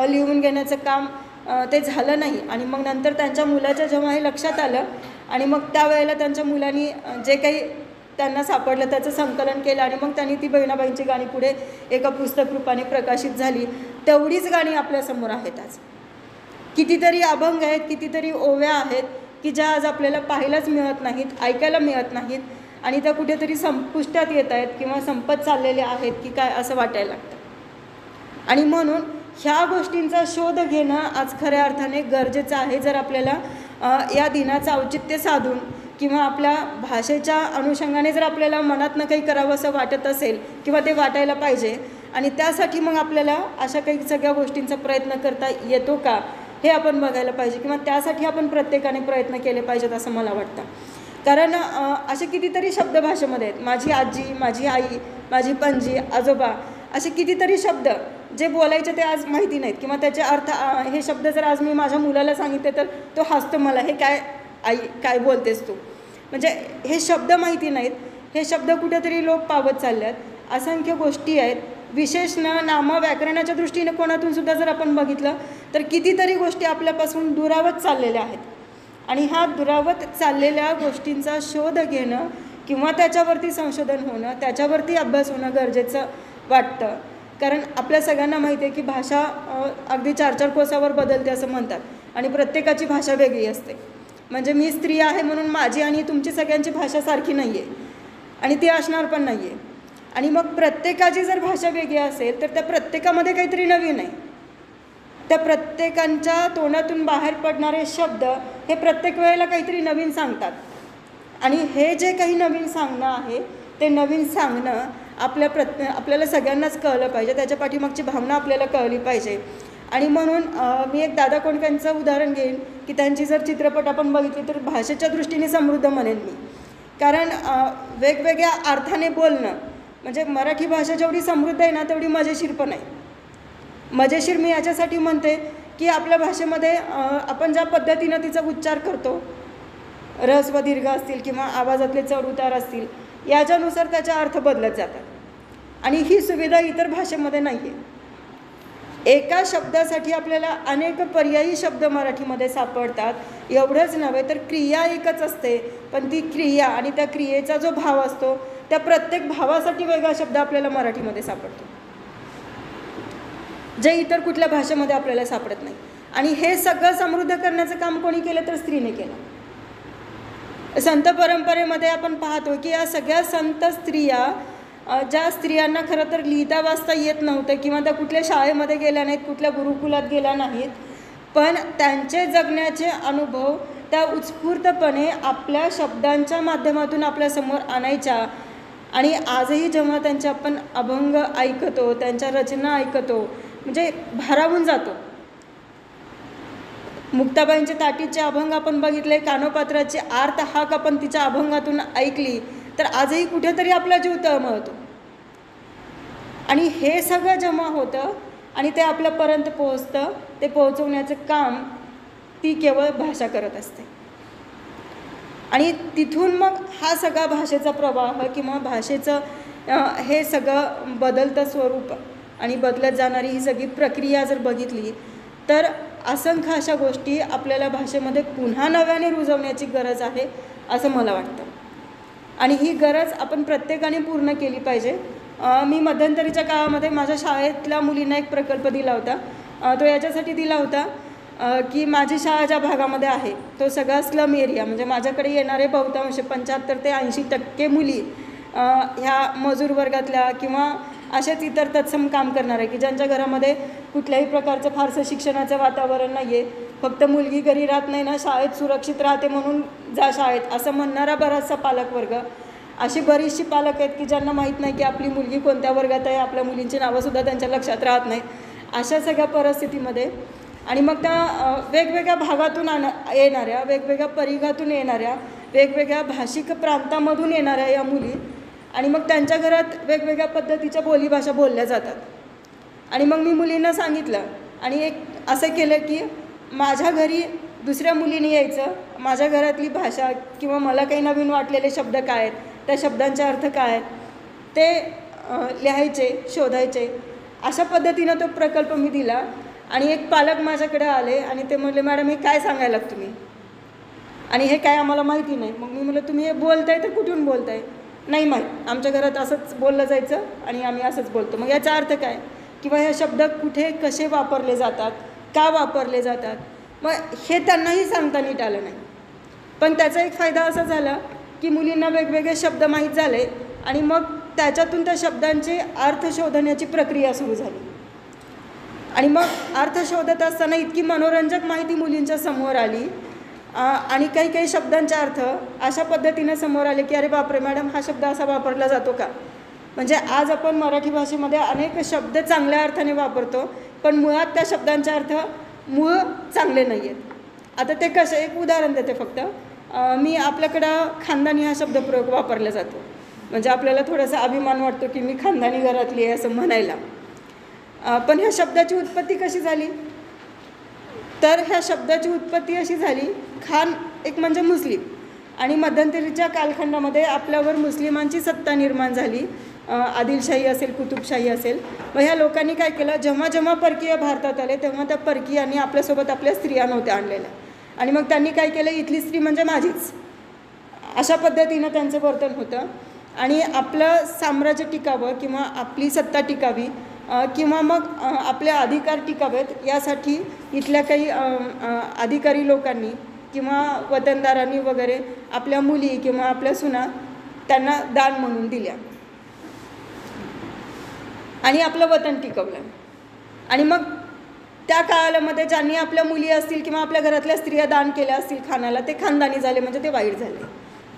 लिहून घेण्याचं काम ते झालं नाही. आणि मग नंतर त्यांच्या मुलाच्या जेव्हा हे लक्षात आलं आणि मग त्यावेळेला त्यांच्या मुलांनी जे काही त्यांना सापडलं त्याचं संकलन केलं आणि मग त्यांनी ती बहिणाबाईंची गाणी पुढे एका पुस्तक रूपाने प्रकाशित झाली. तेवढीच गाणी आपल्यासमोर आहेत आज. कितीतरी अभंग आहेत, कितीतरी ओव्या आहेत की ज्या आज आपल्याला पाहायलाच मिळत नाहीत, ऐकायला मिळत नाहीत आणि त्या कुठेतरी संपुष्टात येत आहेत किंवा संपत चाललेल्या आहेत की काय असं वाटायला लागतं. आणि म्हणून ह्या गोष्टींचा शोध घेणं आज खऱ्या अर्थाने गरजेचं आहे. जर आपल्याला या दिनाचं औचित्य साधून किंवा आपल्या भाषेच्या अनुषंगाने जर आपल्याला मनातनं काही करावं असं वाटत असेल किंवा ते वाटायला पाहिजे, आणि त्यासाठी मग आपल्याला अशा काही सगळ्या गोष्टींचा प्रयत्न करता येतो का हे आपण बघायला पाहिजे किंवा त्यासाठी आपण प्रत्येकाने प्रयत्न केले पाहिजेत असं मला वाटतं. कारण असे कितीतरी शब्द भाषेमध्ये आहेत. माझी आजी, माझी आई, माझी पणजी, आजोबा, असे कितीतरी शब्द जे बोलायचे ते आज माहिती नाहीत किंवा त्याचे अर्थ, हे शब्द जर आज मी माझ्या मुलाला सांगितले तर तो हसतो मला, हे काय आई काय बोलतेस तू, म्हणजे हे शब्द माहिती नाहीत. हे शब्द कुठेतरी लोप पावत चालले आहेत. असंख्य गोष्टी आहेत. विशेष नाम व्याकरणाच्या दृष्टीने कोणातून सुद्धा जर आपण बघितलं तर कितीतरी गोष्टी आपल्यापासून दुरावत चाललेल्या आहेत. आणि ह्या दुरावत चाललेल्या गोष्टींचा शोध घेणं किंवा त्याच्यावरती संशोधन होणं, त्याच्यावरती अभ्यास होणं गरजेचं वाटतं. कारण आपल्या सगळ्यांना माहिती आहे की भाषा अगदी 4-4 कोसावर बदलते असं म्हणतात आणि प्रत्येकाची भाषा वेगळी असते. म्हणजे मी स्त्री आहे म्हणून माझी आणि तुमची सगळ्यांची भाषा सारखी नाही आहे आणि ती असणार पण नाही आहे. आणि मग प्रत्येकाची जर भाषा वेगळी असेल तर त्या प्रत्येकामध्ये काहीतरी नवीन आहे. त्या प्रत्येकांच्या तोंडातून बाहेर पडणारे शब्द हे प्रत्येक वेळेला काहीतरी नवीन सांगतात आणि हे जे काही नवीन सांगणं आहे ते नवीन सांगणं आपल्याला सगळ्यांनाच कळलं पाहिजे. त्याच्या पाठीमागची भावना आपल्याला कळली पाहिजे. आणि म्हणून मी एक दादा कोंडकेंचं उदाहरण घेईन की त्यांची जर चित्रपट आपण बघितली तर भाषेच्या दृष्टीने समृद्ध म्हणेन मी. कारण वेगवेगळ्या अर्थाने बोलणं म्हणजे मराठी भाषा जेवढी समृद्ध आहे ना तेवढी मजेशीर पण आहे. मजेशीर मी याच्यासाठी म्हणते की आपल्या भाषेमध्ये आपण ज्या पद्धतीनं तिचा उच्चार करतो, रस व दीर्घ असतील किंवा आवाजातले चढ उतार असतील याच्यानुसार त्याचा अर्थ बदलत जातात आणि ही सुविधा इतर भाषेमध्ये नाही आहे. एका शब्दासाठी आपल्याला अनेक पर्यायी शब्द मराठीमध्ये सापडतात. एवढंच नव्हे तर क्रिया एकच असते पण ती क्रिया आणि त्या क्रियेचा जो भाव असतो त्या प्रत्येक भावासाठी वेगळा शब्द आपल्याला मराठीमध्ये सापडतो जे इतर कुठल्या भाषेमध्ये आपल्याला सापडत नाही. आणि हे सगळं समृद्ध करण्याचं काम कोणी केलं तर स्त्रीने केलं. संत परंपरेमध्ये आपण पाहतो की या सगळ्या संत स्त्रिया ज्या स्त्रियांना खरं तर लिहिता वाचता येत नव्हतं किंवा त्या कुठल्या शाळेमध्ये गेल्या नाहीत, कुठल्या गुरुकुलात गेल्या नाहीत, पण त्यांचे जगण्याचे अनुभव त्या उत्स्फूर्तपणे आपल्या शब्दांच्या माध्यमातून आपल्यासमोर आणायच्या. आणि आजही जेव्हा त्यांचे आपण अभंग ऐकतो, त्यांच्या रचना ऐकतो म्हणजे भारावून जातो. मुक्ताबाईंचे ताटीचे अभंग आपण बघितले, कानोपात्राची आर्त हाक आपण तिच्या अभंगातून ऐकली तर आजही कुठेतरी आपला जीव तळमळतो. आणि हे सगळं जेव्हा होतं आणि ते आपल्यापर्यंत पोहोचतं, ते पोहोचवण्याचं काम ती केवळ भाषा करत असते. आणि तिथून मग हा सगळा भाषेचा प्रवाह किंवा भाषेचं हे सगळं बदलतं स्वरूप आणि बदलत जाणारी ही सगळी प्रक्रिया जर बघितली तर असंख्य अशा गोष्टी आपल्याला भाषेमध्ये पुन्हा नव्याने रुजवण्याची गरज आहे असं मला वाटतं. आणि ही गरज आपण प्रत्येकाने पूर्ण केली पाहिजे. मी मध्यंतरीच्या काळामध्ये माझ्या शाळेतल्या मुलींना एक प्रकल्प दिला होता. तो याच्यासाठी दिला होता की माझी शाळा ज्या भागामध्ये आहे तो सगळा स्लम एरिया म्हणजे माझ्याकडे येणारे बहुतांश 75 ते 80% मुली ह्या मजूर वर्गातल्या किंवा असेच इतर तत्सम काम करणारे की ज्यांच्या घरामध्ये कुठल्याही प्रकारचं फारसं शिक्षणाचं वातावरण नाही आहे, फक्त मुलगी घरी राहत नाही ना शाळेत सुरक्षित राहते म्हणून जा शाळेत असं म्हणणारा बराचसा पालकवर्ग. अशी बरीचशी पालक आहेत की ज्यांना माहीत नाही की आपली मुलगी कोणत्या वर्गात आहे, आपल्या मुलींची नावंसुद्धा त्यांच्या लक्षात राहत नाहीत. अशा सगळ्या परिस्थितीमध्ये आणि मग त्या वेगवेगळ्या भागातून येणाऱ्या, वेगवेगळ्या परिघातून येणाऱ्या, वेगवेगळ्या भाषिक प्रांतामधून येणाऱ्या या मुली आणि मग त्यांच्या घरात वेगवेगळ्या पद्धतीच्या बोलीभाषा बोलल्या जातात. आणि मग मी मुलींना सांगितलं आणि एक असं केलं की माझ्या घरी दुसऱ्या मुलीने यायचं, माझ्या घरातली भाषा किंवा मला काही नवीन वाटलेले शब्द काय आहेत, त्या शब्दांचे अर्थ काय आहेत ते लिहायचे, शोधायचे. अशा पद्धतीनं तो प्रकल्प मी दिला. आणि एक पालक माझ्याकडे आले आणि ते म्हणले, मॅडम हे काय सांगायला तुम्ही आणि हे काय आम्हाला माहिती नाही. मग मी म्हटलं तुम्ही हे बोलताय तर कुठून बोलताय? नाही माहीत, आमच्या घरात असंच बोललं जायचं आणि आम्ही असंच बोलतो. मग याचा अर्थ काय किंवा हे शब्द कुठे कसे वापरले जातात, का वापरले जातात, मग हे त्यांनाही सांगता नीट आलं नाही. पण त्याचा एक फायदा असा झाला की मुलींना वेगवेगळे शब्द माहीत झाले आणि मग त्याच्यातून त्या शब्दांचे अर्थ शोधण्याची प्रक्रिया सुरू झाली. आणि मग अर्थ शोधत असताना इतकी मनोरंजक माहिती मुलींच्या समोर आली आणि काही काही शब्दांचे अर्थ अशा पद्धतीने समोर आले की अरे बापरे मॅडम हा शब्द असा वापरला जातो का. म्हणजे आज आपण मराठी भाषेमध्ये अनेक शब्द चांगल्या अर्थाने वापरतो पण मुळात त्या शब्दांचे अर्थ मूळ चांगले नाही आहेत. आता ते कसं, एक उदाहरण देते फक्त. मी आपल्याकडं खानदानी हा शब्दप्रयोग वापरला जातो म्हणजे आपल्याला थोडासा अभिमान वाटतो की मी खानदानी घरातली आहे असं म्हणायला. पण ह्या शब्दाची उत्पत्ती कशी झाली तर ह्या शब्दाची उत्पत्ती अशी झाली, खान एक म्हणजे मुस्लिम आणि मध्यंतरीच्या कालखंडामध्ये आपल्यावर मुस्लिमांची सत्ता निर्माण झाली. आदिलशाही असेल, कुतुबशाही असेल. मग ह्या लोकांनी काय केलं, जेव्हा जेव्हा परकीय भारतात आले तेव्हा त्या परकीयांनी आपल्यासोबत आपल्या स्त्रिया नव्हत्या आणलेल्या आणि मग त्यांनी काय केलं, इथली स्त्री म्हणजे माझीच अशा पद्धतीनं त्यांचं वर्तन होतं. आणि आपलं साम्राज्य टिकावं किंवा आपली सत्ता टिकावी किंवा मग आपले अधिकार टिकावेत यासाठी इथल्या काही अधिकारी लोकांनी किंवा वतनदारांनी वगैरे आपल्या मुली किंवा आपल्या सुना त्यांना दान म्हणून दिल्या आणि आपलं वतन टिकवलं. आणि मग त्या काळामध्ये ज्यांनी आपल्या मुली असतील किंवा आपल्या घरातल्या स्त्रिया दान केल्या असतील खानाला, ते खानदानी झाले, म्हणजे ते वाईट झाले,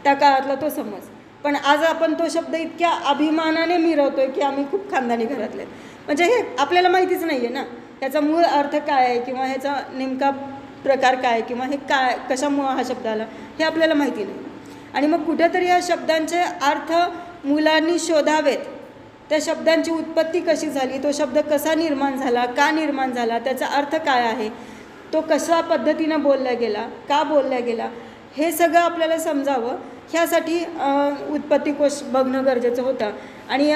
त्या काळातला तो समज. पण आज आपण तो शब्द इतक्या अभिमानाने मिरवतोय की आम्ही खूप खानदानी घरातले, म्हणजे हे आपल्याला माहितीच नाही आहे ना ह्याचा मूळ अर्थ काय आहे किंवा ह्याचा नेमका प्रकार काय किंवा हे काय कशामुळं हा शब्द आला हे आपल्याला माहिती नाही. आणि मग कुठेतरी या शब्दांचे अर्थ मुलांनी शोधावेत. त्या शब्दांची उत्पत्ती कशी झाली, तो शब्द कसा निर्माण झाला, का निर्माण झाला, त्याचा अर्थ काय आहे, तो कशा पद्धतीनं बोलला गेला, का बोलला गेला, हे सगळं आपल्याला समजावं ह्यासाठी उत्पत्तीकोश बघणं गरजेचं होतं. आणि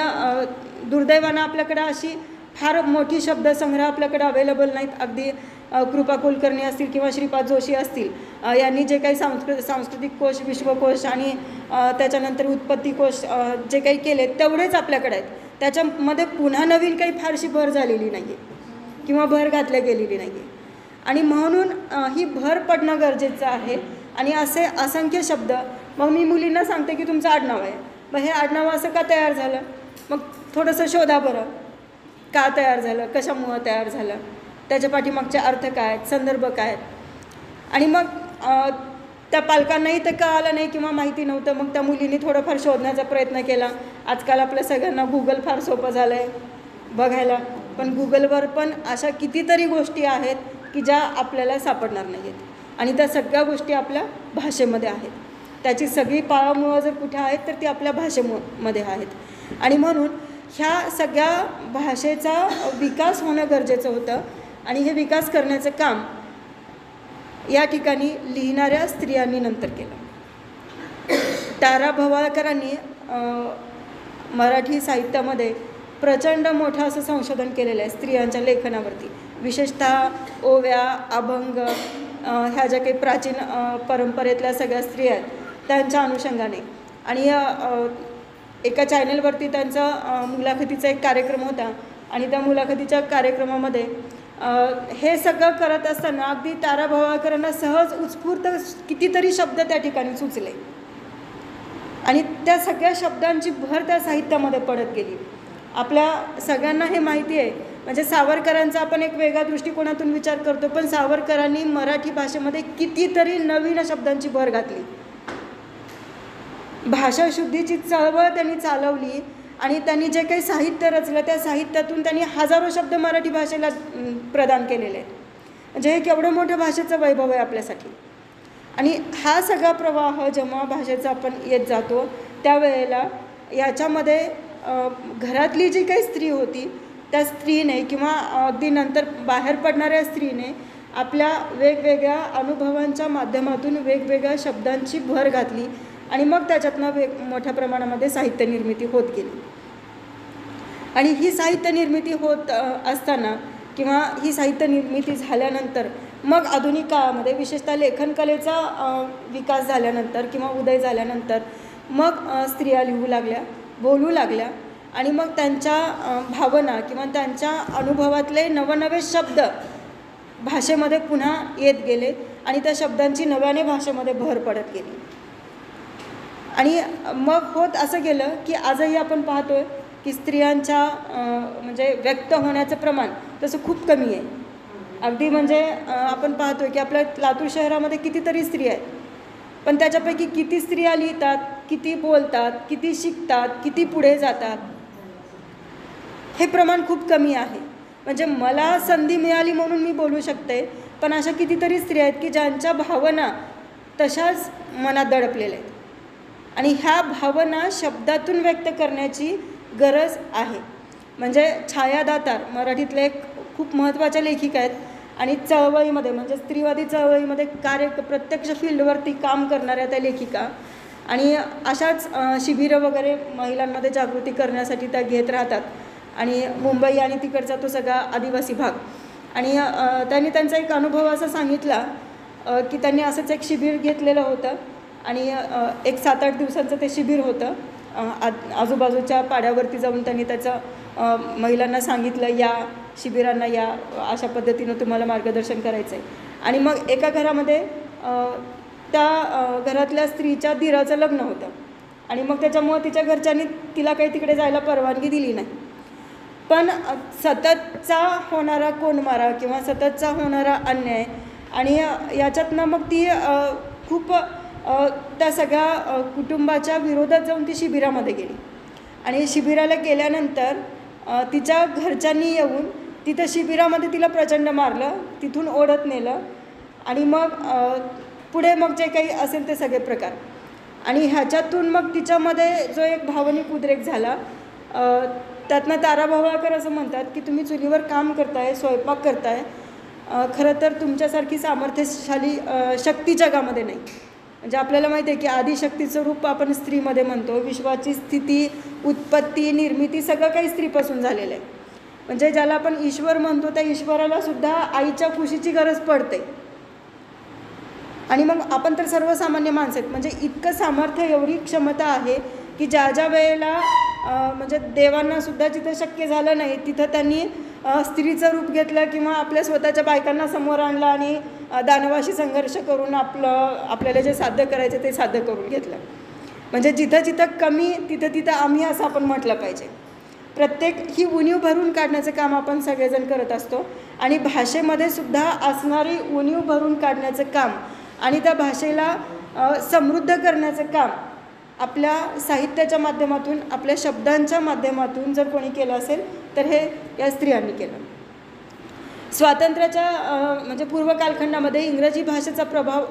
दुर्दैवानं आपल्याकडं अशी फार मोठी शब्दसंग्रह आपल्याकडे अवेलेबल नाहीत. अगदी कृपा कुलकर्णी असतील किंवा श्रीपाद जोशी असतील, यांनी जे काही सांस्कृतिक कोश, विश्वकोश आणि त्याच्यानंतर उत्पत्तीकोश जे काही केले तेवढेच आपल्याकडे आहेत. त्याच्यामध्ये पुन्हा नवीन काही फारशी भर झालेली नाही आहे किंवा भर घातल्या गेलेली नाही आहे. आणि म्हणून ही भर पडणं गरजेचं आहे. आणि असे असंख्य शब्द, मग मी मुलींना सांगते की तुमचं आडनाव आहे, मग हे आडनाव असं का तयार झालं, मग थोडंसं शोधा बरं, का तयार झालं, कशामुळं तयार झालं, त्याच्या पाठीमागचे अर्थ काय आहेत, संदर्भ काय आहेत. आणि मग त्या पालकांनाही ते कळालं नाही किंवा माहिती नव्हतं, मग त्या मुलींनी थोडंफार शोधण्याचा प्रयत्न केला. आजकाल आपल्या सगळ्यांना गुगल फार सोपं झालं आहे बघायला, पण गुगलवर पण अशा कितीतरी गोष्टी आहेत की ज्या आपल्याला सापडणार नाही आहेत. आणि त्या सगळ्या गोष्टी आपल्या भाषेमध्ये आहेत. त्याची सगळी पाळंमुळं जर कुठे आहेत तर ती आपल्या भाषेमध्ये आहेत. आणि म्हणून ह्या सगळ्या भाषेचा विकास होणं गरजेचं होतं. आणि हे विकास करण्याचं काम या ठिकाणी लिहिणाऱ्या स्त्रियांनी नंतर केलं. तारा भवाळकरांनी मराठी साहित्यामध्ये प्रचंड मोठं असं संशोधन केलेलं आहे स्त्रियांच्या लेखनावरती, विशेषतः ओव्या, अभंग, ह्या ज्या काही प्राचीन परंपरेतल्या सगळ्या स्त्रिया आहेत त्यांच्या अनुषंगाने. आणि एका चॅनलवरती त्यांचा मुलाखतीचा एक कार्यक्रम होता आणि त्या मुलाखतीच्या कार्यक्रमामध्ये हे सगळं करत असताना अगदी तारा भवाळकरांना सहज उत्स्फूर्त कितीतरी शब्द त्या ठिकाणी सुचले आणि त्या सगळ्या शब्दांची भर त्या साहित्यामध्ये पडत गेली. आपल्या सगळ्यांना हे माहिती आहे, म्हणजे सावरकरांचा आपण एक वेगळ्या दृष्टिकोनातून विचार करतो, पण सावरकरांनी मराठी भाषेमध्ये कितीतरी नवीन शब्दांची भर घातली. भाषाशुद्धीची चळवळ त्यांनी चालवली आणि त्यांनी जे काही साहित्य रचलं त्या साहित्यातून त्यांनी हजारो शब्द मराठी भाषेला प्रदान केलेले आहेत. म्हणजे हे केवढं मोठं भाषेचं वैभव आहे आपल्यासाठी. आणि हा सगळा प्रवाह जेव्हा भाषेचा आपण येत जातो त्यावेळेला याच्यामध्ये घरातली जी काही स्त्री होती त्या स्त्रीने किंवा अगदी नंतर बाहेर पडणाऱ्या स्त्रीने आपल्या वेगवेगळ्या अनुभवांच्या माध्यमातून वेगवेगळ्या शब्दांची भर घातली आणि मग त्याच्यातनं मोठ्या प्रमाणामध्ये साहित्य निर्मिती होत गेली. आणि ही साहित्य निर्मिती होत असताना किंवा ही साहित्य निर्मिती झाल्यानंतर मग आधुनिक काळामध्ये विशेषतः लेखनकलेचा विकास झाल्यानंतर किंवा उदय झाल्यानंतर मग स्त्रिया लिहू लागल्या, बोलू लागल्या आणि मग त्यांच्या भावना किंवा त्यांच्या अनुभवातले नवनवे शब्द भाषेमध्ये पुन्हा येत गेले आणि त्या शब्दांची नव्याने भाषेमध्ये भर पडत गेली. आणि मग होत असं गेलं की आजही आपण पाहतोय की स्त्रियांच्या म्हणजे व्यक्त होण्याचं प्रमाण तसं खूप कमी आहे. अगदी म्हणजे आपण पाहतोय की आपल्या लातूर शहरामध्ये कितीतरी स्त्रिया आहेत, पण त्याच्यापैकी किती स्त्रिया लिहितात, किती बोलतात, किती शिकतात, किती पुढे जातात, हे प्रमाण खूप कमी आहे. म्हणजे मला संधी मिळाली म्हणून मी बोलू शकते, पण अशा कितीतरी स्त्रिया आहेत की ज्यांच्या भावना तशाच मनात दडपलेल्या आहेत आणि ह्या भावना शब्दातून व्यक्त करण्याची गरज आहे. म्हणजे छाया दातार मराठीतले एक खूप महत्त्वाच्या लेखिका आहेत आणि चळवळीमध्ये म्हणजे स्त्रीवादी चळवळीमध्ये प्रत्यक्ष फील्डवरती काम करणाऱ्या त्या लेखिका आणि अशाच शिबिरं वगैरे महिलांमध्ये जागृती करण्यासाठी त्या घेत राहतात. आणि मुंबई आणि तिकडचा तो सगळा आदिवासी भाग आणि त्यांनी त्यांचा एक अनुभव असा सांगितला की त्यांनी असंच एक शिबिर घेतलेलं होतं आणि एक 7-8 दिवसांचं ते शिबिर होतं. आजूबाजूच्या पाड्यावरती जाऊन त्यांनी त्याचं महिलांना सांगितलं या शिबिरांना या, अशा पद्धतीनं तुम्हाला मार्गदर्शन करायचं आहे. आणि मग एका घरामध्ये त्या घरातल्या स्त्रीच्या दीराचं लग्न होतं आणि मग त्याच्यामुळं तिच्या घरच्यांनी तिला काही तिकडे जायला परवानगी दिली नाही. पण सततचा होणारा कोंडमारा किंवा सततचा होणारा अन्याय आणि याच्यातनं मग ती खूप त्या सगळ्या कुटुंबाच्या विरोधात जाऊन ती शिबिरामध्ये गेली. आणि शिबिराला गेल्यानंतर तिच्या घरच्यांनी येऊन तिथं शिबिरामध्ये तिला प्रचंड मारलं, तिथून ओढत नेलं आणि मग पुढे मग जे काही असेल ते सगळे प्रकार. आणि ह्याच्यातून मग तिच्यामध्ये जो एक भावनिक उद्रेक झाला, त्यातनं तारा भवाळकर असं म्हणतात की तुम्ही चुलीवर काम करताय, स्वयंपाक करताय, खरं तर तुमच्यासारखी सामर्थ्यशाली शक्ती जगामध्ये नाही. म्हणजे आपल्याला माहिती आहे की आदिशक्तीचं रूप आपण स्त्रीमध्ये म्हणतो. विश्वाची स्थिती, उत्पत्ती, निर्मिती सगळं काही स्त्रीपासून झालेलं आहे. म्हणजे ज्याला आपण ईश्वर म्हणतो त्या ईश्वराला सुद्धा आईच्या कुशीची गरज पडते. आणि मग आपण तर सर्वसामान्य माणसं आहेत. म्हणजे इतकं सामर्थ्य, एवढी क्षमता आहे की ज्या ज्या वेळेला म्हणजे देवांनासुद्धा जिथं शक्य झालं नाही तिथं त्यांनी स्त्रीचं रूप घेतलं किंवा आपल्या स्वतःच्या बायकांना समोर आणलं आणि दानवाशी संघर्ष करून आपल्याला जे साध्य करायचं ते साध्य करून घेतलं. म्हणजे जिथं जिथं कमी तिथं तिथं आम्ही असं आपण म्हटलं पाहिजे. प्रत्येक ही उणीव भरून काढण्याचं काम आपण सगळेजण करत असतो. आणि भाषेमध्ये सुद्धा असणारी उणीव भरून काढण्याचं काम आणि त्या भाषेला समृद्ध करण्याचं काम आपल्या साहित्याच्या माध्यमातून, आपल्या शब्दांच्या माध्यमातून जर कोणी केलं असेल तर हे या स्त्रियांनी केलं. स्वातंत्र्याच्या म्हणजे पूर्व कालखंडामध्ये इंग्रजी भाषेचा प्रभाव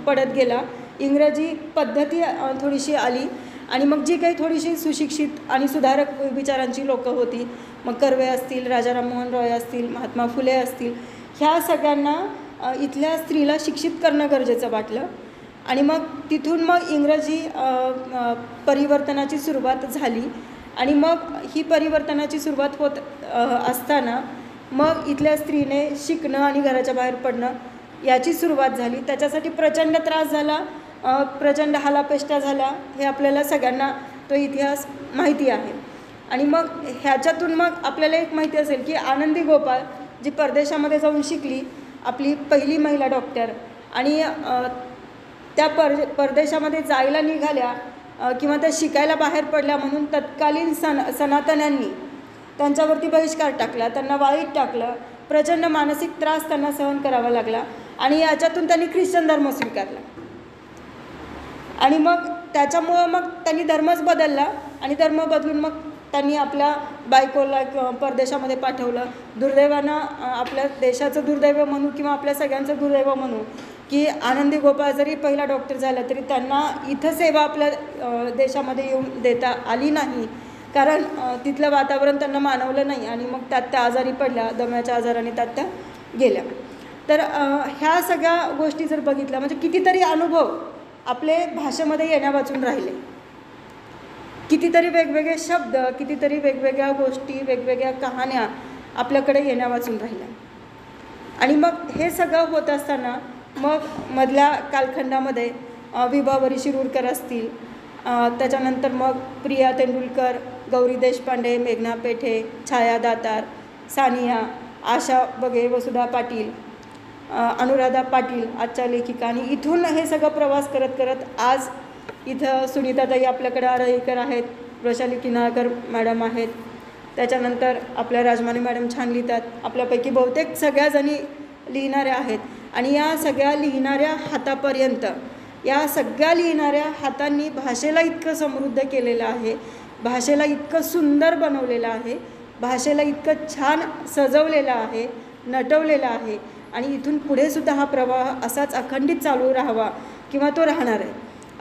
पडत गेला. इंग्रजी पद्धती थोडीशी आली आणि मग जी काही थोडीशी सुशिक्षित आणि सुधारक विचारांची लोकं होती, मग कर्वे असतील, राजा राममोहन रॉय असतील, महात्मा फुले असतील, ह्या सगळ्यांना इथल्या स्त्रीला शिक्षित करणं गरजेचं वाटलं. आणि मग तिथून मग इंग्रजी परिवर्तनाची सुरुवात झाली. आणि मग ही परिवर्तनाची सुरुवात होत असताना मग इथल्या स्त्रीने शिकणं आणि घराच्या बाहेर पडणं याची सुरुवात झाली. त्याच्यासाठी प्रचंड त्रास झाला, प्रचंड हालापेष्टा झाला. हे आपल्याला सगळ्यांना तो इतिहास माहिती आहे. आणि मग ह्याच्यातून मग आपल्याला एक माहिती असेल की आनंदी गोपाळ जी परदेशामध्ये जाऊन शिकली, आपली पहिली महिला डॉक्टर, आणि त्या परदेशामध्ये जायला निघाल्या किंवा त्या शिकायला बाहेर पडल्या म्हणून तत्कालीन सनातन्यांनी त्यांच्यावरती बहिष्कार टाकला, त्यांना वाळीत टाकलं, प्रचंड मानसिक त्रास त्यांना सहन करावा लागला. आणि याच्यातून त्यांनी ख्रिश्चन धर्म स्वीकारला. आणि मग त्याच्यामुळं मग त्यांनी धर्मच बदलला आणि धर्म बदलून मग त्यांनी आपल्या बायकोला परदेशामध्ये पाठवलं. दुर्दैवानं आपल्या देशाचं दुर्दैव म्हणू किंवा आपल्या सगळ्यांचं दुर्दैव म्हणू की आनंदी गोपाळ जरी पहिला डॉक्टर झाला तरी त्यांना इथं सेवा आपल्या देशामध्ये येऊन देता आली नाही, कारण तिथलं वातावरण त्यांना मानवलं नाही. आणि मग त्यात त्या आजारी पडल्या, दम्याच्या आजाराने त्यात त्या गेल्या. तर ह्या सगळ्या गोष्टी जर बघितल्या म्हणजे कितीतरी अनुभव आपले भाषेमध्ये येण्या वाचून राहिले, कितीतरी वेगवेगळे शब्द, कितीतरी वेगवेगळ्या गोष्टी, वेगवेगळ्या कहाण्या आपल्याकडे येण्या वाचून राहिल्या. आणि मग हे सगळं होत असताना मग मधल्या कालखंडामध्ये विभावरी शिरूरकर असतील, त्याच्यानंतर मग प्रिया तेंडुलकर, गौरी देशपांडे, मेघना पेठे, छाया दातार, सानिया, आशा बगे, वसुधा पाटील, अनुराधा पाटील आजच्या लेखिका. आणि इथून हे सगळं प्रवास करत करत आज इथं सुनीताताई आपल्याकडे आरळीकर आहेत, वैशाली किनाळकर मॅडम आहेत, त्याच्यानंतर आपल्या राजमाने मॅडम छान लिहितात, आपल्यापैकी बहुतेक सगळ्याजणी लिहिणाऱ्या आहेत. आणि या सगळ्या लिहिणाऱ्या हातापर्यंत, या सगळ्या लिहिणाऱ्या हातांनी भाषेला इतकं समृद्ध केलेलं आहे, भाषेला इतकं सुंदर बनवलेलं आहे, भाषेला इतकं छान सजवलेलं आहे, नटवलेलं आहे. आणि इथून पुढेसुद्धा हा प्रवाह असाच अखंडित चालू राहावा किंवा तो राहणार आहे.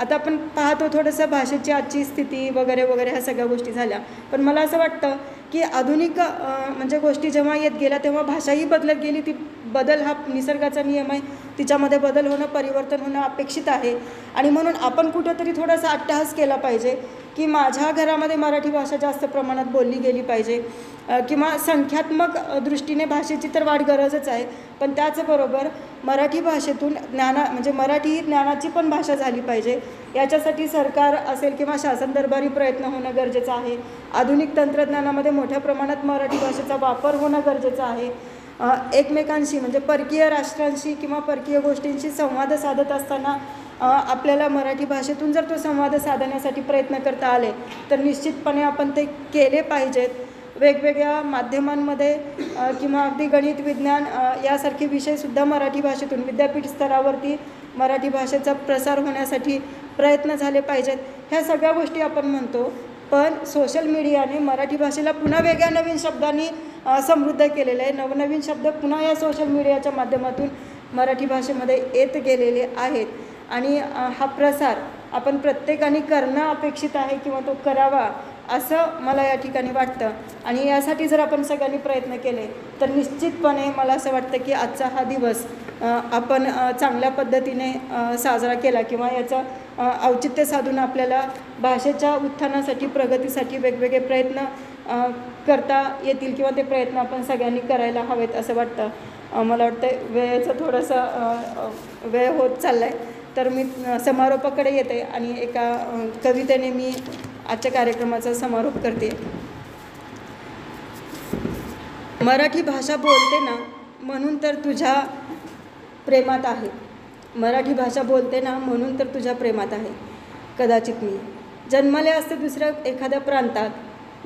आता आपण पाहतो थोडंसं भाषेची आजची स्थिती वगैरे वगैरे ह्या सगळ्या गोष्टी झाल्या, पण मला असं वाटतं की आधुनिक म्हणजे गोष्टी जेव्हा येत गेल्या तेव्हा भाषाही बदलत गेली. ती बदल हा निसर्गाचा नियम आहे, तिच्यामध्ये बदल होणं, परिवर्तन होणं अपेक्षित आहे. आणि म्हणून आपण कुठंतरी थोडासा अट्टहास केला पाहिजे की माझ्या घरामध्ये मराठी भाषा जास्त प्रमाणात बोलली गेली पाहिजे किंवा संख्यात्मक दृष्टीने भाषेची तर वाढ गरजच आहे, पण त्याचबरोबर मराठी भाषेतून म्हणजे मराठी ही ज्ञानाची पण भाषा झाली पाहिजे. याच्यासाठी सरकार असेल किंवा शासन दरबारी प्रयत्न होणं गरजेचं आहे. आधुनिक तंत्रज्ञानामध्ये मोठ्या प्रमाणात मराठी भाषेचा वापर होणं गरजेचं आहे. एकमेकांशी म्हणजे परकीय राष्ट्रांशी किंवा परकीय गोष्टींशी संवाद साधत असताना आपल्याला मराठी भाषेतून जर तो संवाद साधण्यासाठी प्रयत्न करता आले तर निश्चितपणे आपण ते केले पाहिजेत. वेगवेगळ्या माध्यमांमध्ये किंवा अगदी गणित विज्ञान यासारखे विषयसुद्धा मराठी भाषेतून विद्यापीठ स्तरावरती मराठी भाषेचा प्रसार होण्यासाठी प्रयत्न झाले पाहिजेत. ह्या सगळ्या गोष्टी आपण म्हणतो, पण सोशल मीडियाने मराठी भाषेला पुन्हा वेगळ्या नवीन शब्दांनी समृद्ध केलेलं आहे. नवनवीन शब्द पुन्हा या सोशल मीडियाच्या माध्यमातून मराठी भाषेमध्ये येत गेलेले आहेत आणि हा प्रसार आपण प्रत्येकाने करणं अपेक्षित आहे किंवा तो करावा असं मला या ठिकाणी वाटतं. आणि यासाठी जर आपण सगळ्यांनी प्रयत्न केले तर निश्चितपणे मला असं वाटतं की आजचा हा दिवस आपण चांगल्या पद्धतीने साजरा केला किंवा याचं औचित्य साधून आपल्याला भाषेच्या उत्थानासाठी प्रगतीसाठी वेगवेगळे प्रयत्न करता येतील किंवा ते प्रयत्न आपण सगळ्यांनी करायला हवेत असं वाटतं. मला वाटतं वेळेचं थोडंसं वेळ होत चालला आहे, तर मी समारोपाकडे येते आणि एका कवितेने मी आजच्या कार्यक्रमाचा समारोप करते. मराठी भाषा बोलते ना म्हणून तर तुझ्या प्रेमात आहे. मराठी भाषा बोलते ना म्हणून तर तुझ्या प्रेमात आहे. कदाचित मी जन्मले असते दुसऱ्या एखाद्या प्रांतात,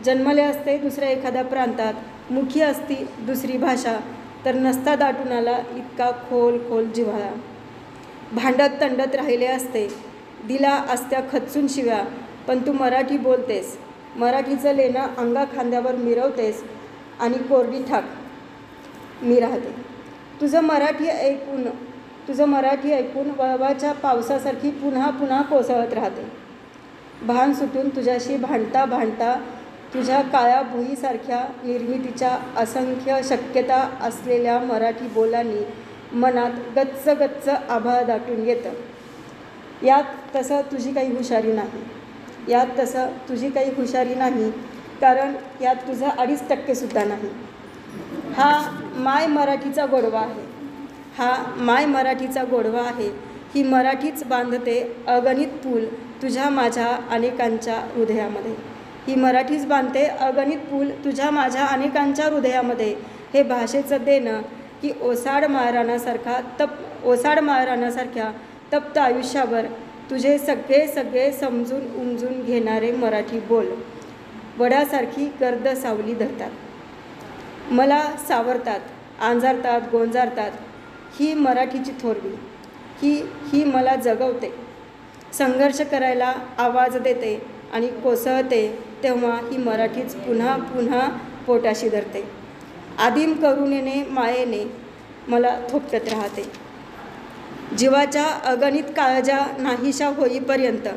जन्मले असते दुसऱ्या एखाद्या प्रांतात, मुखी असती दुसरी भाषा तर नसता दाटून आला इतका खोल खोल जिव्हाळा. भांडत तंडत राहिले असते, दिला असत्या खचून शिव्या, पण तू मराठी बोलतेस. मराठीचं लेणं अंगा खांद्यावर मिरवतेस आणि कोरडी ठाक मी राहते. तुझं मराठी ऐकून वळवाच्या पावसासारखी पुन्हा पुन्हा कोसळत राहते. भान सुटून तुझ्याशी भांडता भांडता तुझ्या काळ्या भुईसारख्या निर्मितीच्या असंख्य शक्यता असलेल्या मराठी बोलांनी मनात गच्च गच्च आभाळ दाटून येतं. यात तसं तुझी काही हुशारी नाही, कारण यात तुझा 2% नाही. हा माय मराठीचा गोडवा आहे. ही मराठीच बांधते अगणित पूल तुझ्या माझ्या अनेकांच्या हृदयामध्ये. हे भाषेचं देणं की ओसाड माळरानासारख्या तप्त आयुष्यावर तुझे सगळे समजून उमजून घेणारे मराठी बोल वड्यासारखी गर्द सावली धरतात. मला सावरतात, आंजारतात, गोंजारतात. ही मराठीची थोरवी, ही मला जगवते. संघर्ष करायला आवाज देते आणि कोसळते तेव्हा ही मराठीच पुन्हा पुन्हा पोटाशी धरते. आदिम करुणेने मायेने मला थोपटत राहते. जीवाच्या अगणित काळजा नाहीशा होईपर्यंत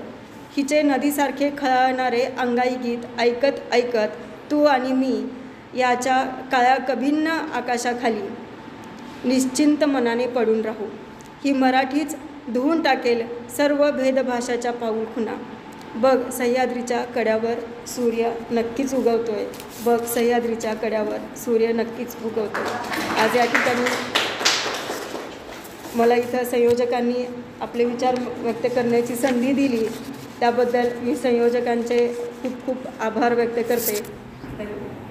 हिचे नदीसारखे खळाळणारे अंगाई गीत ऐकत ऐकत तू आणि मी याच्या काळ्या कभिन्न आकाशाखाली निश्चिंत मनाने पडून राहू. ही मराठीच धुवून टाकेल सर्व भेदभाषाच्या पाऊल खुणा. बघ सह्याद्रीच्या कड्यावर सूर्य नक्कीच उगवतोय. आज या ठिकाणी मला इथं संयोजकांनी आपले विचार व्यक्त करण्याची संधी दिली त्याबद्दल मी संयोजकांचे खूप खूप आभार व्यक्त करते. धन्यवाद.